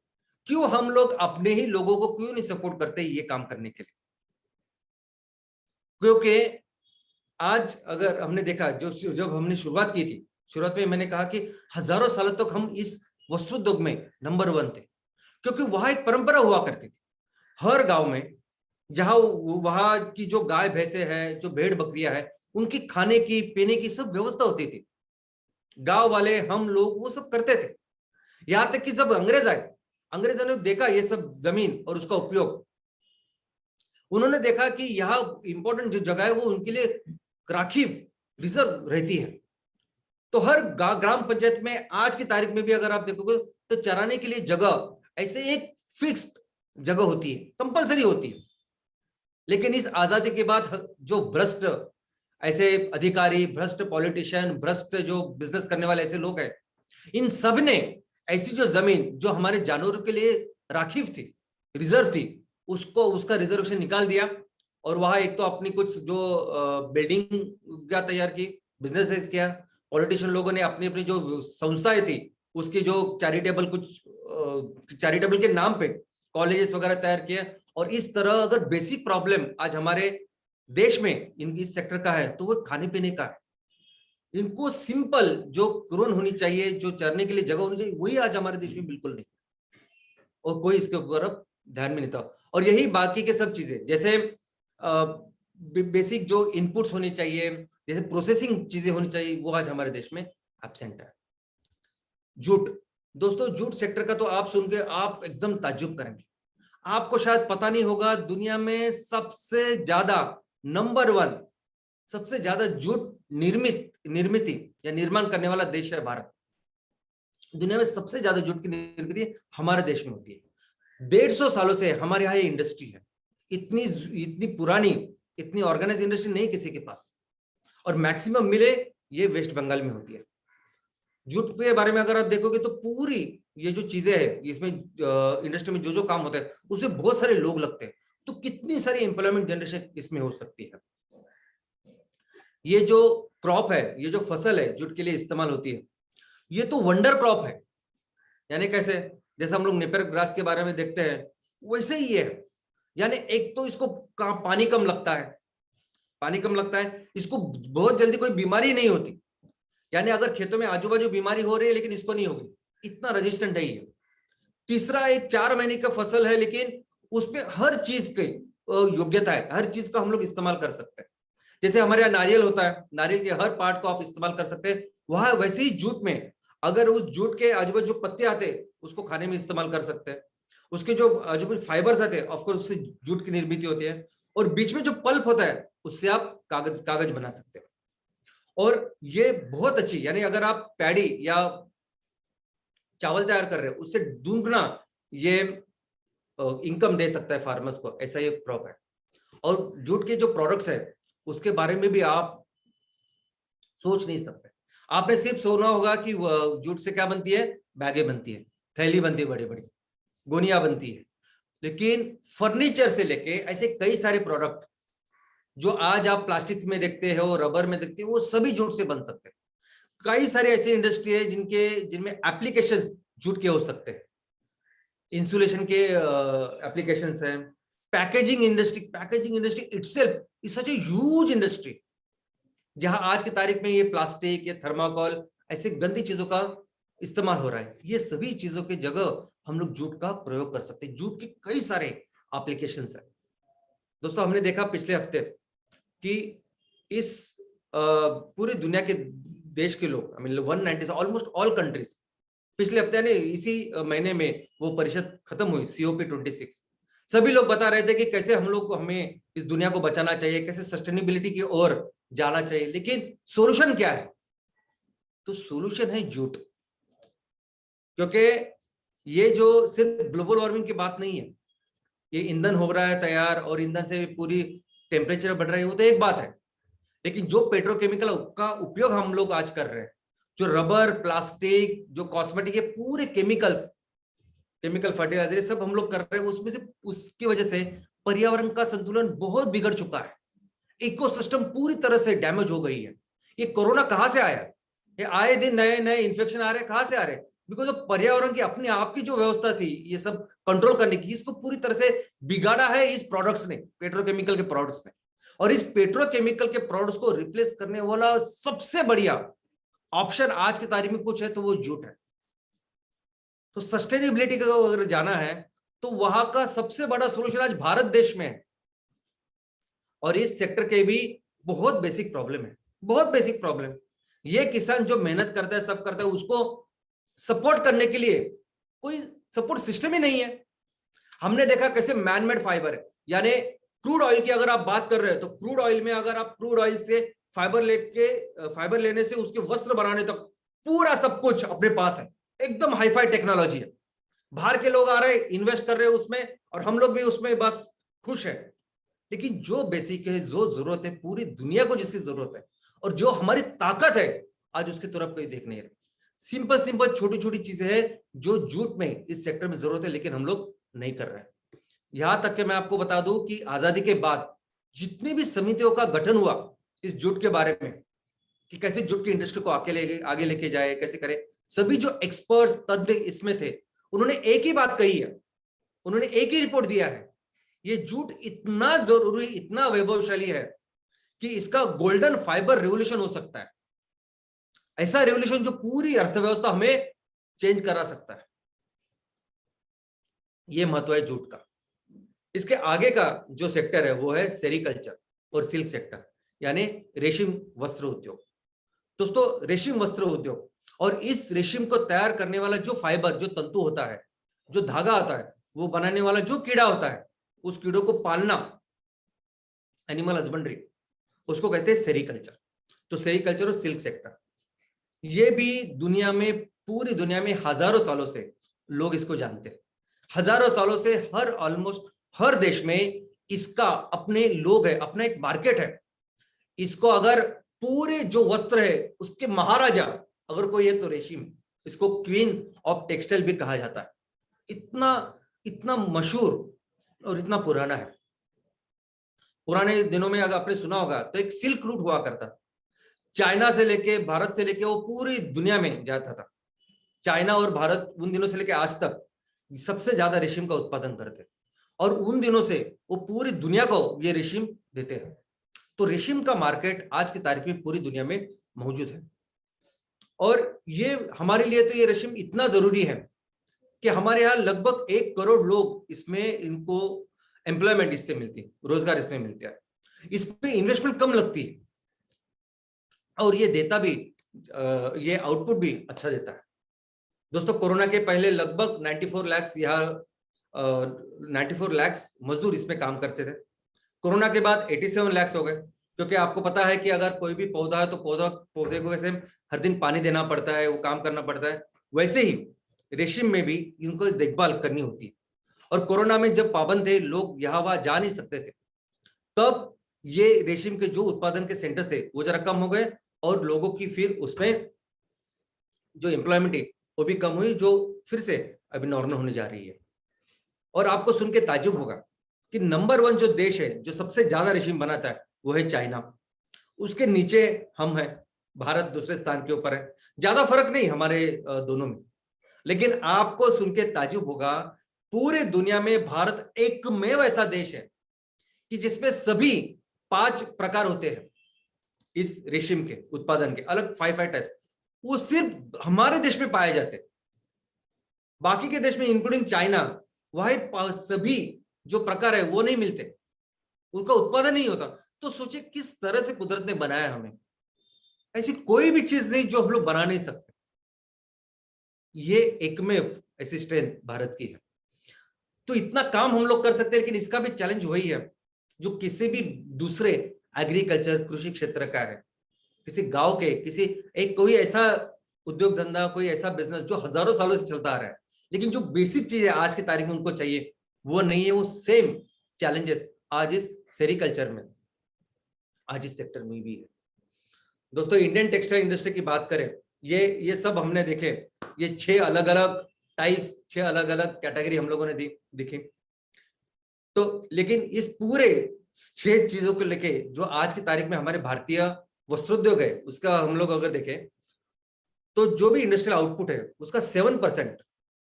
क्यों हम लोग अपने ही लोगों को क्यों नहीं सपोर्ट करते ये काम करने के लिए? क्योंकि आज अगर हमने देखा, जब हमने शुरुआत की थी, शुरुआत में मैंने कहा कि हजारों सालों तक हम इस वस्त्रोद्योग में नंबर 1 थे, क्योंकि वहां एक परंपरा हुआ करती थी। हर गांव में जहां वहां की जो गाय भैंसे है, जो भेड़ बकरियां है, उनकी खाने की पीने की सब व्यवस्था होती थी। गांव वाले हम लोग वो सब करते थे। यहां तक कि जब अंग्रेज आए, अंग्रेजों ने देखा ये सब जमीन और उसका उपयोग, उन्होंने देखा कि यहाँ इंपॉर्टेंट जो जगह है वो उनके लिए राखीव रिजर्व रहती है। तो हर ग्राम पंचायत में आज की तारीख में भी अगर आप देखोगे तो चराने के लिए जगह ऐसे एक फिक्स्ड जगह होती है, कंपलसरी होती है। लेकिन इस आजादी के बाद जो भ्रष्ट ऐसे अधिकारी, भ्रष्ट पॉलिटिशियन, भ्रष्ट जो बिजनेस करने वाले ऐसे लोग हैं, इन सब ने ऐसी जो जमीन जो हमारे जानवरों के लिए राखीव थी, रिजर्व थी, उसका रिजर्वेशन निकाल दिया, और वहां एक तो अपनी कुछ जो बिल्डिंग क्या तैयार की, बिजनेस किया। पॉलिटिशियन लोगों ने अपनी अपनी जो संस्थाएं थी उसकी जो चैरिटेबल के नाम पे कॉलेजेस वगैरह तैयार किए। और इस तरह अगर बेसिक प्रॉब्लम आज हमारे देश में इस सेक्टर का है तो वो खाने पीने का है। इनको सिंपल जो क्रोन होनी चाहिए, जो चरने के लिए जगह होनी चाहिए, वही आज हमारे देश में बिल्कुल नहीं, और कोई इसके ऊपर ध्यान में नहीं था। और यही बाकी के सब चीजें, जैसे बेसिक जो इनपुट्स होने चाहिए, जैसे प्रोसेसिंग चीजें होनी चाहिए, वो आज हमारे देश में एब्सेंट है। जूट, दोस्तों जूट सेक्टर का तो आप सुन के आप एकदम ताज्जुब करेंगे। आपको शायद पता नहीं होगा, दुनिया में सबसे ज्यादा नंबर 1 सबसे ज्यादा जूट निर्मित या निर्माण करने वाला देश है भारत। दुनिया में सबसे ज्यादा जूट की निर्मित हमारे देश में होती है। 150 सालों से हमारे यहाँ ये इंडस्ट्री है। इतनी पुरानी, इतनी ऑर्गेनाइज इंडस्ट्री नहीं किसी के पास, और मैक्सिमम मिले ये वेस्ट बंगाल में होती है। जूट के बारे में अगर आप देखोगे तो पूरी ये जो चीजें है, इसमें इंडस्ट्री में जो काम होता है उसमें बहुत सारे लोग लगते हैं, तो कितनी सारी एम्प्लॉयमेंट जनरेशन इसमें हो सकती है। ये जो क्रॉप है, ये जो फसल है जूट के लिए इस्तेमाल होती है, ये तो वंडर क्रॉप है। यानी कैसे, जैसे हम लोग नेपियर ग्रास के बारे में देखते हैं वैसे ही है। यानी एक तो इसको पानी कम लगता है, इसको बहुत जल्दी कोई बीमारी नहीं होती। यानी अगर खेतों में आजू बाजू बीमारी हो रही है लेकिन इसको नहीं होगी, इतना रेजिस्टेंट है ये। तीसरा, एक 4 महीने का फसल है, लेकिन उसमें हर चीज की योग्यता है, हर चीज का हम लोग इस्तेमाल कर सकते हैं। जैसे हमारे यहाँ नारियल होता है, नारियल के हर पार्ट को आप इस्तेमाल कर सकते हैं। वहां वैसे ही जूट में, अगर उस जूट के आजू बाजू जो पत्ते आते हैं उसको खाने में इस्तेमाल कर सकते हैं। उसके जो आजू बाजू फाइबर्स आते हैं, ऑफकोर्स उससे जूट की निर्मित होती है। और बीच में जो पल्प होता है उससे आप कागज बना सकते हैं। और ये बहुत अच्छी, यानी अगर आप पैडी या चावल तैयार कर रहे हो उससे दुगना ये इनकम दे सकता है फार्मर्स को, ऐसा ये क्रॉप है। और जूट के जो प्रोडक्ट्स है उसके बारे में भी आप सोच नहीं सकते। आपने सिर्फ सुना होगा कि जूट से क्या बनती है, बैगें बनती है, थैली बनती है, बड़ी बड़ी गोनियां बनती है। लेकिन फर्नीचर से लेके ऐसे कई सारे प्रोडक्ट जो आज आप प्लास्टिक में देखते हो, रबर में देखते हो, वो सभी जूट से बन सकते हैं। कई सारे ऐसे इंडस्ट्री है जिनमें एप्लीकेशंस जूट के हो सकते हैं। इंसुलेशन के एप्लीकेशंस हैं। Packaging industry itself is such a huge industry, जहां आज की तारीख में ये प्लास्टिक या थर्माकोल ऐसे गंदी चीजों का इस्तेमाल हो रहा है। ये सभी चीजों की जगह हम लोग जूट का प्रयोग कर सकते हैं। जूट के कई सारे एप्लीकेशंस है। दोस्तों हमने देखा पिछले हफ्ते कि इस पूरी दुनिया के देश के लोग, 190 ऑलमोस्ट ऑल कंट्रीज, पिछले हफ्ते ने इसी महीने में वो परिषद खत्म हुई, COP26। सभी लोग बता रहे थे कि कैसे हम लोग को, हमें इस दुनिया को बचाना चाहिए, कैसे सस्टेनेबिलिटी की ओर जाना चाहिए। लेकिन सॉल्यूशन क्या है? तो सॉल्यूशन है जूट। क्योंकि ये जो सिर्फ ग्लोबल वार्मिंग की बात नहीं है, ये ईंधन हो रहा है तैयार और ईंधन से पूरी टेम्परेचर बढ़ रही है, वो तो एक बात है। लेकिन जो पेट्रोकेमिकल का उपयोग हम लोग आज कर रहे हैं, जो रबर, प्लास्टिक, जो कॉस्मेटिक, ये पूरे केमिकल्स, केमिकल फर्टिलाइजर सब हम लोग कर रहे हैं, उसमें से उसकी वजह से पर्यावरण का संतुलन बहुत बिगड़ चुका है। इकोसिस्टम पूरी तरह से डैमेज हो गई है। ये कोरोना कहां से आया? ये आए दिन नए नए इन्फेक्शन आ रहे हैं। कहां से आ रहे हैं? बिकॉज पर्यावरण की अपनी आपकी जो व्यवस्था थी ये सब कंट्रोल करने की, इसको पूरी तरह से बिगाड़ा है इस प्रोडक्ट्स ने, पेट्रोकेमिकल के प्रोडक्ट्स ने। और इस पेट्रोकेमिकल के प्रोडक्ट्स को रिप्लेस करने वाला सबसे बढ़िया ऑप्शन आज की तारीख में कुछ है तो वो जूट है। तो सस्टेनेबिलिटी का अगर जाना है तो वहां का सबसे बड़ा सोल्यूशन आज भारत देश में है। और इस सेक्टर के भी बहुत बेसिक प्रॉब्लम है, बहुत बेसिक प्रॉब्लम। ये किसान जो मेहनत करता है, सब करता है, उसको सपोर्ट करने के लिए कोई सपोर्ट सिस्टम ही नहीं है। हमने देखा कैसे मैनमेड फाइबर है, यानी क्रूड ऑयल की अगर आप बात कर रहे हो तो क्रूड ऑयल में अगर आप क्रूड ऑयल से फाइबर लेने से उसके वस्त्र बनाने तक पूरा सब कुछ अपने पास है, एकदम हाईफाई टेक्नोलॉजी है। बाहर के लोग आ रहे हैं, इन्वेस्ट कर रहे हैं उसमें, और हम लोग भी उसमें बस खुश है। लेकिन जो बेसिक है, जो जरूरत है पूरी दुनिया को, जिसकी जरूरत है और जो हमारी ताकत है, आज उसकी तरफ कोई देख नहीं रहे। सिंपल सिंपल छोटी छोटी चीजें हैं जो जूट में, इस सेक्टर में जरूरत है, लेकिन हम लोग नहीं कर रहे हैं। यहां तक कि मैं आपको बता दूं कि आजादी के बाद जितनी भी समितियों का गठन हुआ इस जूट के बारे में, कि कैसे जूट की इंडस्ट्री को आगे लेके जाए, कैसे करें, सभी जो एक्सपर्ट्स तज्ञ इसमें थे, उन्होंने एक ही बात कही है, उन्होंने एक ही रिपोर्ट दिया है, ये जूट इतना जरूरी, इतना वैभवशाली है कि इसका गोल्डन फाइबर रेवोल्यूशन हो सकता है। ऐसा रेवोल्यूशन जो पूरी अर्थव्यवस्था हमें चेंज करा सकता है। यह महत्व है जूट का। इसके आगे का जो सेक्टर है वो है सेरीकल्चर और सिल्क सेक्टर, यानी रेशम वस्त्र उद्योग। दोस्तों रेशम वस्त्र उद्योग और इस रेशम को तैयार करने वाला जो फाइबर, जो तंतु होता है, जो धागा होता है, वो बनाने वाला जो कीड़ा होता है, उस कीड़ों को पालना, एनिमल हस्बेंड्री, उसको कहते हैं सेरीकल्चर। तो सेरीकल्चर और सिल्क सेक्टर, ये भी दुनिया में, पूरी दुनिया में हजारों सालों से लोग इसको जानते हैं। हजारों सालों से ऑलमोस्ट हर देश में इसका अपने लोग है, अपना एक मार्केट है। इसको अगर पूरे जो वस्त्र है उसके महाराजा अगर कोई है तो रेशम, इसको क्वीन ऑफ टेक्सटाइल भी कहा जाता है। इतना इतना मशहूर और इतना पुराना है। पुराने दिनों में अगर आपने सुना होगा तो एक सिल्क रूट हुआ करता, चाइना से लेके, भारत से लेके वो पूरी दुनिया में जाता था। चाइना और भारत उन दिनों से लेके आज तक सबसे ज्यादा रेशम का उत्पादन करते, और उन दिनों से वो पूरी दुनिया को ये रेशम देते हैं। तो रेशम का मार्केट आज की तारीख में पूरी दुनिया में मौजूद है। और ये हमारे लिए तो ये रेशम इतना जरूरी है कि हमारे यहाँ लगभग 1 करोड़ लोग इसमें, इनको एम्प्लॉयमेंट इससे मिलती है, रोजगार इसमें मिलता है। इस पे इन्वेस्टमेंट कम लगती है और ये देता भी, ये आउटपुट भी अच्छा देता है। दोस्तों कोरोना के पहले लगभग 94 लाख यहाँ 94 लाख मजदूर इसमें काम करते थे। कोरोना के बाद 87 लाख हो गए, क्योंकि आपको पता है कि अगर कोई भी पौधा है तो पौधे को वैसे हर दिन पानी देना पड़ता है, वो काम करना पड़ता है, वैसे ही रेशम में भी इनको देखभाल करनी होती है। और कोरोना में जब पाबंद थे, लोग यहाँ वहां जा नहीं सकते थे, तब ये रेशम के जो उत्पादन के सेंटर्स थे वो जरा कम हो गए और लोगों की फिर उसमें जो एम्प्लॉयमेंट है वो भी कम हुई, जो फिर से अभी नॉर्मल होने जा रही है। और आपको सुन के ताज्जुब होगा कि नंबर 1 जो देश है जो सबसे ज्यादा रेशम बनाता है वो है चाइना। उसके नीचे हम हैं, भारत दूसरे स्थान के ऊपर है। ज्यादा फर्क नहीं हमारे दोनों में, लेकिन आपको सुन के ताज्जुब होगा पूरे दुनिया में भारत एकमेव ऐसा देश है कि जिसमें सभी 5 प्रकार होते हैं इस रेशम के उत्पादन के, अलग 5 टाइप, वो सिर्फ हमारे देश में पाए जाते हैं। बाकी के देश में इंक्लूडिंग चाइना, वह सभी जो प्रकार है वो नहीं मिलते, उनका उत्पादन नहीं होता। तो सोचिए किस तरह से कुदरत ने बनाया हमें, ऐसी कोई भी चीज नहीं जो हम लोग बना नहीं सकते। ये एकमेव ऐसी स्ट्रेंथ भारत की है। तो इतना काम हम लोग कर सकते हैं, लेकिन इसका भी चैलेंज वही है जो किसी भी दूसरे एग्रीकल्चर कृषि क्षेत्र का है। किसी गांव के किसी एक कोई ऐसा उद्योग धंधा, कोई ऐसा बिजनेस जो हजारों सालों से चलता आ रहा है, लेकिन जो बेसिक चीज है आज की तारीख में उनको चाहिए वो नहीं है। वो सेम चैलेंजेस आज इस सेरिकल्चर में, आज इस सेक्टर में भी है। दोस्तों, इंडियन टेक्सटाइल इंडस्ट्री की बात करें, ये सब हमने देखे, ये 6 अलग अलग टाइप्स, 6 अलग अलग कैटेगरी हम लोगों ने दिखी। तो लेकिन इस पूरे 6 चीजों को लेके जो आज की तारीख में हमारे भारतीय वस्त्रोद्योग है, उसका हम लोग अगर देखें तो जो भी इंडस्ट्रियल आउटपुट है उसका 7%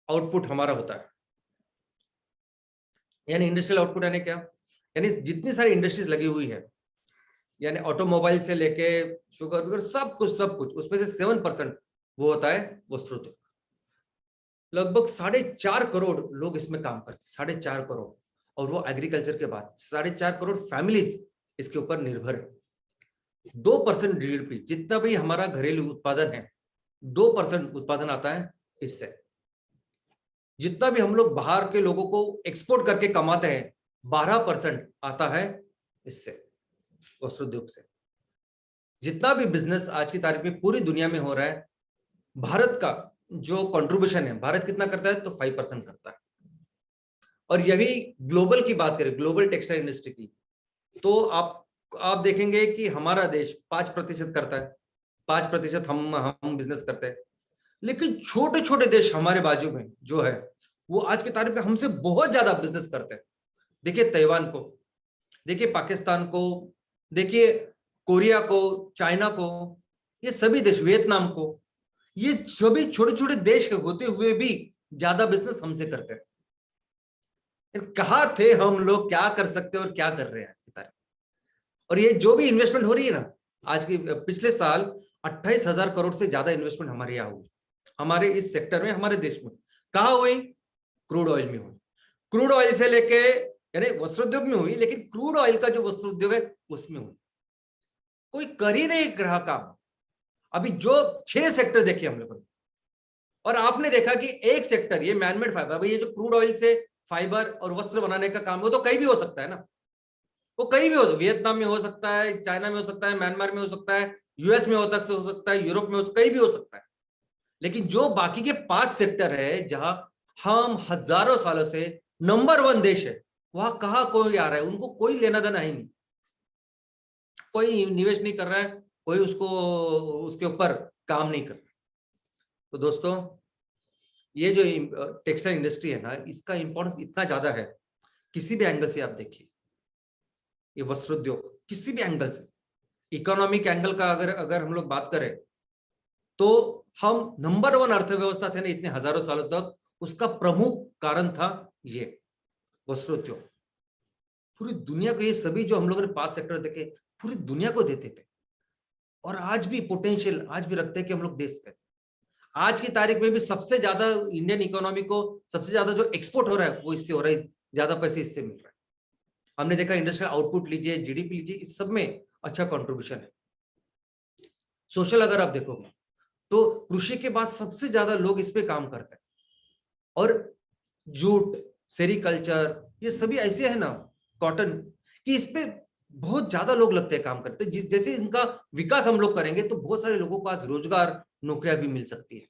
आउटपुट हमारा होता है। यानी इंडस्ट्रियल आउटपुट यानी क्या, यानी जितनी सारी इंडस्ट्रीज लगी हुई है, यानी ऑटोमोबाइल से लेके शुगर वगैरह सब कुछ उसमें से 7% वो होता है वस्त्रोद्योग। लगभग 4.5 करोड़ लोग इसमें काम करते हैं, 4.5 करोड़, और वो एग्रीकल्चर के बाद 4.5 करोड़ फैमिलीज इसके ऊपर निर्भर है। 2% जीडीपी जितना भी हमारा घरेलू उत्पादन है, 2% उत्पादन आता है इससे। जितना भी हम लोग बाहर के लोगों को एक्सपोर्ट करके कमाते हैं, 12% आता है इससे, वस्त्रोद्योग से। जितना भी बिजनेस आज की तारीख में पूरी दुनिया में हो रहा है, भारत का जो कंट्रीब्यूशन है, भारत कितना करता है, तो 5% करता है। और यही ग्लोबल की बात करें, ग्लोबल टेक्सटाइल इंडस्ट्री की, तो आप देखेंगे कि हमारा देश 5% करता है, 5% हम बिजनेस करते हैं। लेकिन छोटे छोटे देश हमारे बाजू में जो है वो आज की तारीख में हमसे बहुत ज्यादा बिजनेस करते हैं। देखिए ताइवान को, देखिए पाकिस्तान को, देखिए कोरिया को, चाइना को, ये सभी देश, वियतनाम को, ये सभी छोटे छोटे देश होते हुए भी ज्यादा बिजनेस हमसे करते हैं। कहां थे हम लोग, क्या कर सकते और क्या कर रहे हैं आज की तारीख। और ये जो भी इन्वेस्टमेंट हो रही है ना, आज की पिछले साल 28,000 करोड़ से ज्यादा इन्वेस्टमेंट हमारे यहाँ हुई, हमारे इस सेक्टर में, हमारे देश में। कहा हुई? क्रूड ऑयल में हुई। क्रूड ऑयल से लेके, यानी वस्त्रोद्योग में हुई, लेकिन क्रूड ऑयल का जो वस्त्रोद्योग है उसमें हुई। कोई कर ही नहीं रहा काम। अभी जो 6 सेक्टर देखे हम लोगों ने, और आपने देखा कि एक सेक्टर, ये मैनमेड फाइबर, भाई ये जो क्रूड ऑयल से फाइबर और वस्त्र बनाने का काम, वो तो कहीं भी हो सकता है ना, वो कहीं भी हो सकता है। वियतनाम में हो सकता है, चाइना में हो सकता है, म्यांमार में हो सकता है, यूएस में हो सकता है, यूरोप में कहीं भी हो सकता है। लेकिन जो बाकी के 5 सेक्टर है जहां हम हजारों सालों से नंबर 1 देश है, वहां कहां कोई आ रहा है, उनको कोई लेना देना ही नहीं, कोई निवेश नहीं कर रहा है, कोई उसके ऊपर काम नहीं कर रहा। तो दोस्तों, ये जो टेक्सटाइल इंडस्ट्री है ना, इसका इंपॉर्टेंस इतना ज्यादा है। किसी भी एंगल से आप देखिए, ये वस्त्रोद्योग किसी भी एंगल से, इकोनॉमिक एंगल का अगर हम लोग बात करें तो हम नंबर 1 अर्थव्यवस्था थे ना इतने हजारों सालों तक, उसका प्रमुख कारण था ये वस्त्रोद्योग। पूरी दुनिया को, ये सभी जो हम लोगों ने 5 सेक्टर देखे, पूरी दुनिया को देते थे, और आज भी पोटेंशियल आज भी रखते हैं कि हम लोग देश का। आज की तारीख में भी सबसे ज्यादा इंडियन इकोनॉमी को सबसे ज्यादा जो एक्सपोर्ट हो रहा है वो इससे हो रहा है, ज्यादा पैसे इससे मिल रहा है। हमने देखा इंडस्ट्रियल आउटपुट लीजिए, जीडीपी लीजिए, इस सब में अच्छा कंट्रीब्यूशन है। सोशल अगर आप देखोगे तो कृषि के बाद सबसे ज्यादा लोग इस पे काम करते हैं, और जूट, सेरिकल्चर, ये सभी ऐसे है ना, कॉटन, कि इस पे बहुत ज्यादा लोग लगते हैं काम करते हैं। जैसे इनका विकास हम लोग करेंगे तो बहुत सारे लोगों को आज रोजगार, नौकरियां भी मिल सकती है।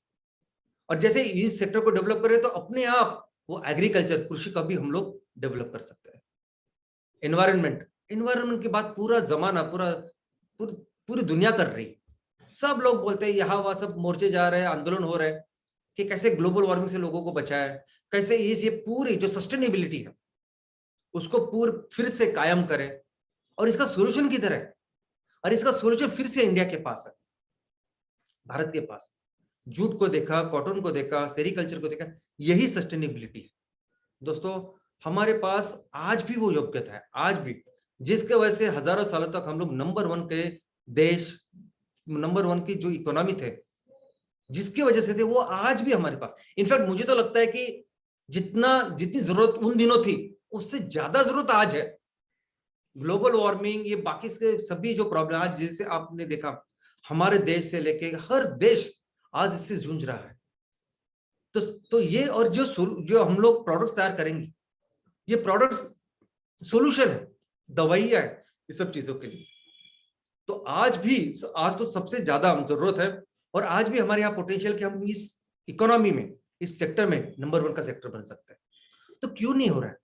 और जैसे इस सेक्टर को डेवलप करें तो अपने आप वो एग्रीकल्चर, कृषि का भी हम लोग डेवलप कर सकते हैं। एनवायरनमेंट की बात पूरा जमाना, पूरी दुनिया कर रही है। सब लोग बोलते हैं, यहाँ वहां सब मोर्चे जा रहे हैं, आंदोलन हो रहे हैं कि कैसे ग्लोबल वार्मिंग से लोगों को बचाया है, कैसे ये पूरी जो सस्टेनेबिलिटी है उसको फिर से कायम करें, और इसका सोल्यूशन किधर है? और इसका सोल्यूशन फिर से इंडिया के पास है, भारत के पास। जूट को देखा, कॉटन को देखा, सेरिकल्चर को देखा, यही सस्टेनेबिलिटी है। दोस्तों, हमारे पास आज भी वो योग्यता है, आज भी, जिसके वजह से हजारों सालों तक हम लोग नंबर 1 के देश, नंबर 1 की जो इकोनॉमी थे जिसकी वजह से थे, वो आज भी हमारे पास। इनफैक्ट मुझे तो लगता है कि जितनी जरूरत उन दिनों थी उससे ज्यादा जरूरत आज है। ग्लोबल वार्मिंग, ये बाकी के सभी जो प्रॉब्लम आज जैसे आपने देखा, हमारे देश से लेके हर देश आज इससे जूझ रहा है। तो ये, और जो हम लोग प्रोडक्ट्स तैयार करेंगे, ये प्रोडक्ट्स सोल्यूशन है, दवाइयां है इस सब चीजों के लिए। तो आज तो सबसे ज्यादा जरूरत है, और आज भी हमारे यहाँ पोटेंशियल कि हम इस इकोनॉमी में, इस सेक्टर में नंबर 1 का सेक्टर बन सकते हैं। तो क्यों नहीं हो रहा है,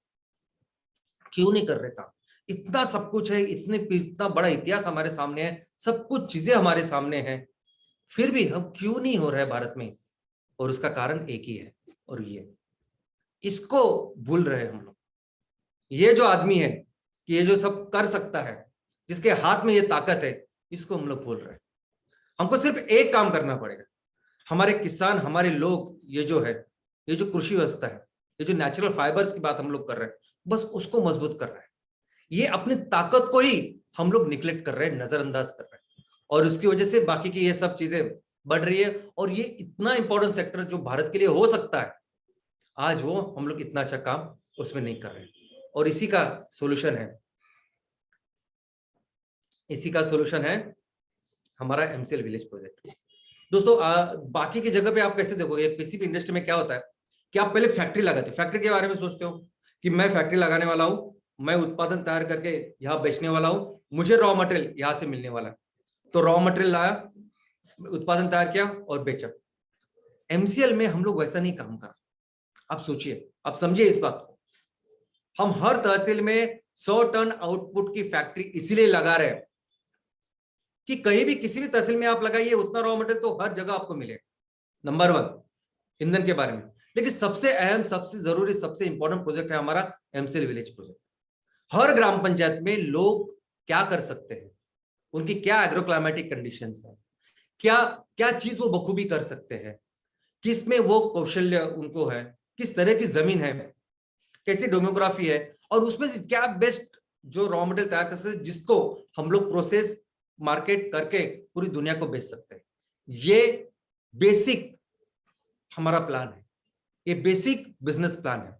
क्यों नहीं कर रहे काम? इतना सब कुछ है, इतना बड़ा इतिहास हमारे सामने है, सब कुछ चीजें हमारे सामने हैं, फिर भी हम क्यों नहीं हो रहा है भारत में? और उसका कारण एक ही है, और ये इसको भूल रहे हैं हम लोग। ये जो आदमी है कि ये जो सब कर सकता है, जिसके हाथ में ये ताकत है, इसको हम लोग भूल रहे हैं। हमको सिर्फ एक काम करना पड़ेगा, हमारे किसान, हमारे लोग, ये जो है, ये जो कृषि व्यवस्था है, ये जो नेचुरल फाइबर्स की बात हम लोग कर रहे हैं, बस उसको मजबूत कर रहे हैं। ये अपनी ताकत को ही हम लोग निग्लेक्ट कर रहे हैं, नजरअंदाज कर रहे हैं, और उसकी वजह से बाकी की ये सब चीजें बढ़ रही है। और ये इतना इंपॉर्टेंट सेक्टर जो भारत के लिए हो सकता है, आज वो हम लोग इतना अच्छा काम उसमें नहीं कर रहे हैं। और इसी का सोल्यूशन है हमारा एमसीएल विलेज प्रोजेक्ट। दोस्तों, बाकी की जगह पे आप कैसे देखोगे, किसी भी इंडस्ट्री में क्या होता है कि आप पहले फैक्ट्री लगाते हो, फैक्ट्री के बारे में सोचते हो कि मैं फैक्ट्री लगाने वाला हूं, मैं उत्पादन तैयार करके यहाँ बेचने वाला हूं, मुझे रॉ मटेरियल यहां से मिलने वाला है। तो रॉ मटेरियल लाया, उत्पादन तैयार किया और बेचा। एमसीएल में हम लोग वैसा नहीं काम कर। आप सोचिए, आप समझिए इस बात को, हम हर तहसील में 100 टन आउटपुट की फैक्ट्री इसीलिए लगा रहे हैं कि कहीं भी किसी भी तहसील में आप लगाइए, उतना रॉ मटेरियल तो हर जगह आपको मिलेगा। नंबर 1 ईंधन के बारे में। लेकिन सबसे अहम, सबसे जरूरी, सबसे इंपॉर्टेंट प्रोजेक्ट है हमारा एमसीएल विलेज प्रोजेक्ट। हर ग्राम पंचायत में लोग क्या कर सकते हैं, उनकी क्या एग्रोक्लाइमेटिक कंडीशंस है, क्या चीज वो बखूबी कर सकते हैं, किसमें वो कौशल्य उनको है, किस तरह की जमीन है, कैसी डेमोग्राफी है, और उसमें क्या बेस्ट जो रॉ मटेरियल तैयार कर सकते हैं, जिसको हम लोग प्रोसेस मार्केट करके पूरी दुनिया को बेच सकते हैं। ये बेसिक हमारा प्लान है, ये बेसिक बिजनेस प्लान है।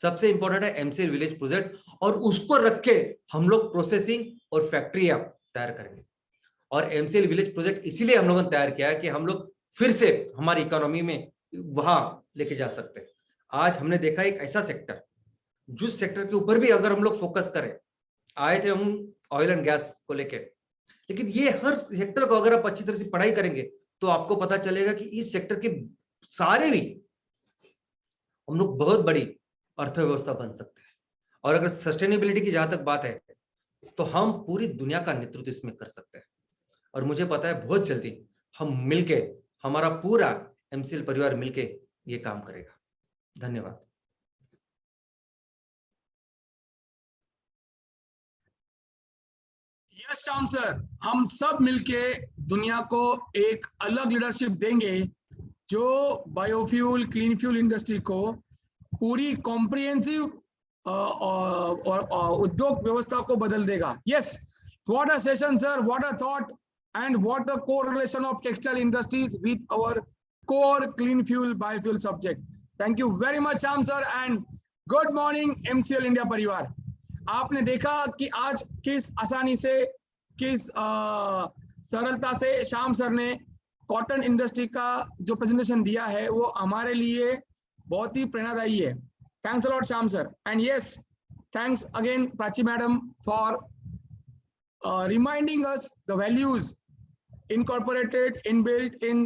सबसे इंपॉर्टेंट है एमसीएल विलेज प्रोजेक्ट, और उसको रख के हम लोग प्रोसेसिंग और फैक्ट्रियां तैयार करेंगे। और एमसीएल विलेज प्रोजेक्ट इसीलिए हम लोगों ने तैयार किया है कि हम लोग फिर से हमारी इकोनॉमी में वहां लेके जा सकते हैं। आज हमने देखा एक ऐसा सेक्टर, जिस सेक्टर के ऊपर भी अगर हम लोग फोकस करें, आए थे हम ऑयल एंड गैस को लेके, लेकिन ये हर सेक्टर को अगर आप अच्छी तरह से पढ़ाई करेंगे तो आपको पता चलेगा कि इस सेक्टर के सारे भी हम लोग बहुत बड़ी अर्थव्यवस्था बन सकते हैं। और अगर सस्टेनेबिलिटी की जहां तक बात है, तो हम पूरी दुनिया का नेतृत्व इसमें कर सकते हैं। और मुझे पता है बहुत जल्दी हम मिलके, हमारा पूरा एमसीएल परिवार मिलके ये काम करेगा। धन्यवाद। यस श्याम सर, हम सब मिलके दुनिया को एक अलग लीडरशिप देंगे जो बायोफ्यूल, क्लीन फ्यूल इंडस्ट्री को पूरी कॉम्प्रिहेंसिव और उद्योग व्यवस्था को बदल देगा। Yes, what a session sir, what a thought, and what a correlation of textile industries with our core clean fuel biofuel subject. Thank you very much Sham sir, and good morning MCL India परिवार। आपने देखा कि आज किस आसानी से, किस सरलता से श्याम सर ने कॉटन इंडस्ट्री का जो प्रेजेंटेशन दिया है वो हमारे लिए बहुत ही प्रेरणादायी है। Thanks a lot Shyam sir, and yes, thanks again Prachi madam for reminding us the values incorporated, inbuilt in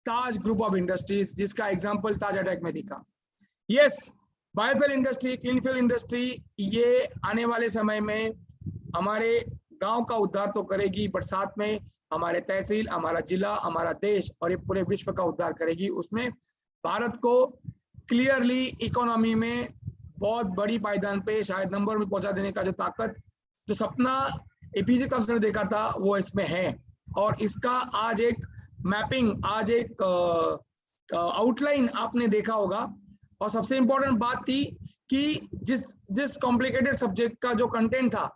Taj Group of Industries, जिसका एग्जाम्पल ताज अटैक में दिखा। Yes, biofuel industry, clean fuel industry, ये आने वाले समय में हमारे गांव का उद्धार तो करेगी, बट साथ में हमारे तहसील, हमारा जिला, हमारा देश और ये पूरे विश्व का उद्धार करेगी। उसमें भारत को क्लियरली इकोनॉमी में बहुत बड़ी पायदान पे, शायद नंबर में पहुंचा देने का जो ताकत, जो सपना एपीजे कब्ज़ ने देखा था, वो इसमें है। और इसका आज एक मैपिंग, आज एक आउटलाइन आपने देखा होगा। और सबसे इम्पोर्टेंट बात थी कि जिस कॉम्प्लिकेटेड सब्जेक्ट का जो कंटेंट था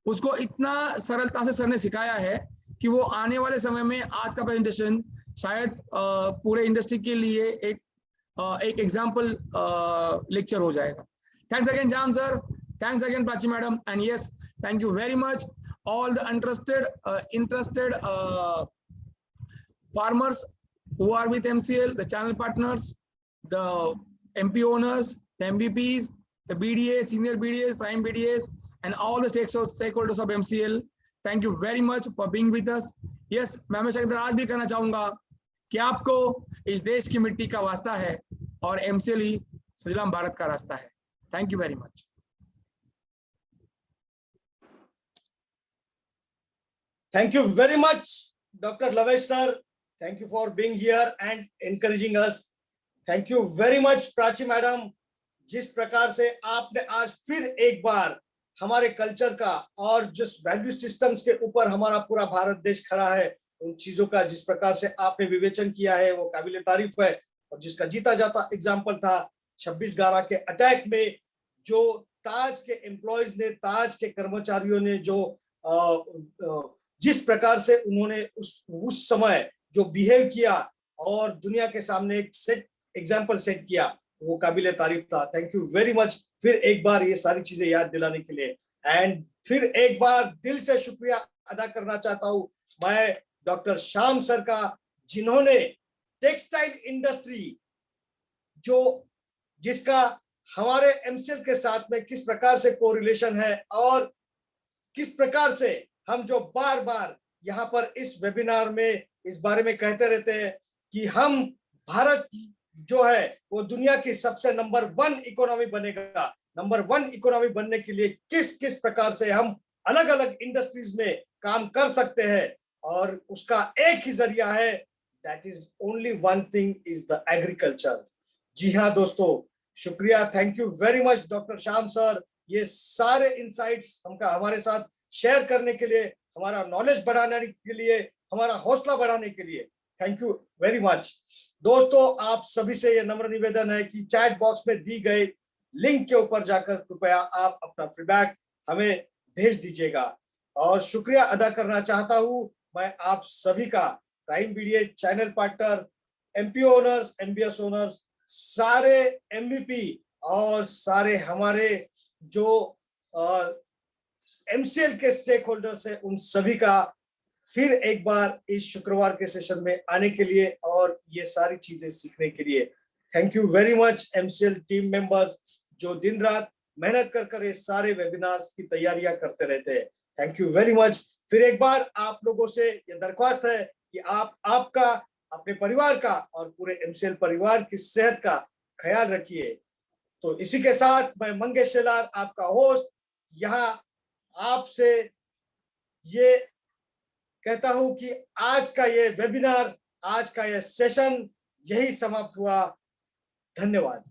उसको इतना सरलता से सर ने सिखाया है कि वो आने वाले समय में आज का प्रेजेंटेशन शायद पूरे इंडस्ट्री के लिए एक एग्जाम्पल लेक्चर हो जाएगा। Thanks again jam sir, thanks again Prachi madam, and yes thank you very much all the interested farmers who are with MCL, the channel partners, the MP owners, the MVPs, the BDAs, senior BDAs, prime BDAs, and all the stakeholders of MCL. Thank you very much for being with us. Yes, मैं हमेशा आज भी कहना चाहूंगा कि आपको इस देश की मिट्टी का वास्ता है और MCL ही सुजलाम भारत का रास्ता है। Thank you very much. Thank you very much, Dr. Lavesh sir. Thank you for being here and encouraging us. Thank you very much, Prachi madam. जिस प्रकार से आपने आज फिर एक बार हमारे कल्चर का और जिस वैल्यू सिस्टम्स के ऊपर हमारा पूरा भारत देश खड़ा है, उन चीजों का जिस प्रकार से आपने विवेचन किया है वो काबिले तारीफ है। और जिसका जीता जाता एग्जाम्पल था 26/11 के अटैक में, जो ताज के एम्प्लॉयज ने, ताज के कर्मचारियों ने जो जिस प्रकार से उन्होंने उस समय जो बिहेव किया और दुनिया के सामने एक एग्जाम्पल सेट किया, वो काबिले तारीफ था। थैंक यू वेरी मच फिर एक बार ये सारी चीजें याद दिलाने के लिए। एंड फिर एक बार दिल से शुक्रिया अदा करना चाहता हूं मैं डॉक्टर श्याम सर का, जिन्होंने टेक्सटाइल इंडस्ट्री जिसका हमारे एमसीएल के साथ में किस प्रकार से कोरिलेशन है और किस प्रकार से हम जो बार बार यहाँ पर इस वेबिनार में इस बारे में कहते रहते हैं कि हम भारत जो है वो दुनिया की सबसे नंबर 1 इकोनॉमी बनेगा। नंबर 1 इकोनॉमी बनने के लिए किस किस प्रकार से हम अलग अलग इंडस्ट्रीज में काम कर सकते हैं, और उसका एक ही जरिया है, that is only one thing is the agriculture. जी हाँ दोस्तों, शुक्रिया, thank you very much doctor Shyam sir, ये सारे इंसाइट्स हमारे साथ शेयर करने के लिए, हमारा नॉलेज बढ़ाने के लिए, हमारा हौसला बढ़ाने के लिए। थैंक यू वेरी मच दोस्तों। आप सभी से ये नम्र निवेदन है कि चैट बॉक्स में दी गई लिंक के ऊपर जाकर कृपया आप अपना फीडबैक हमें भेज दीजिएगा। और शुक्रिया अदा करना चाहता हूं मैं आप सभी का, prime BDA channel partner, MP owners, MBS owners, सारे एमवीपी और सारे हमारे जो एमसीएल के स्टेक होल्डर्स है, उन सभी का फिर एक बार इस शुक्रवार के सेशन में आने के लिए और ये सारी चीजें सीखने के लिए। Thank you very much MCL team members जो दिन रात मेहनत कर ये सारे वेबिनार्स की तैयारियां करते रहते हैं। Thank you very much. फिर एक बार आप लोगों से ये दरख्वास्त है कि आपका, अपने परिवार का और पूरे एमसीएल परिवार की सेहत का ख्याल रखिए। तो इसी के साथ मैं मंगेश शेलार, आपका होस्ट, यहाँ आपसे ये कहता हूं कि आज का ये वेबिनार, आज का ये सेशन यही समाप्त हुआ। धन्यवाद।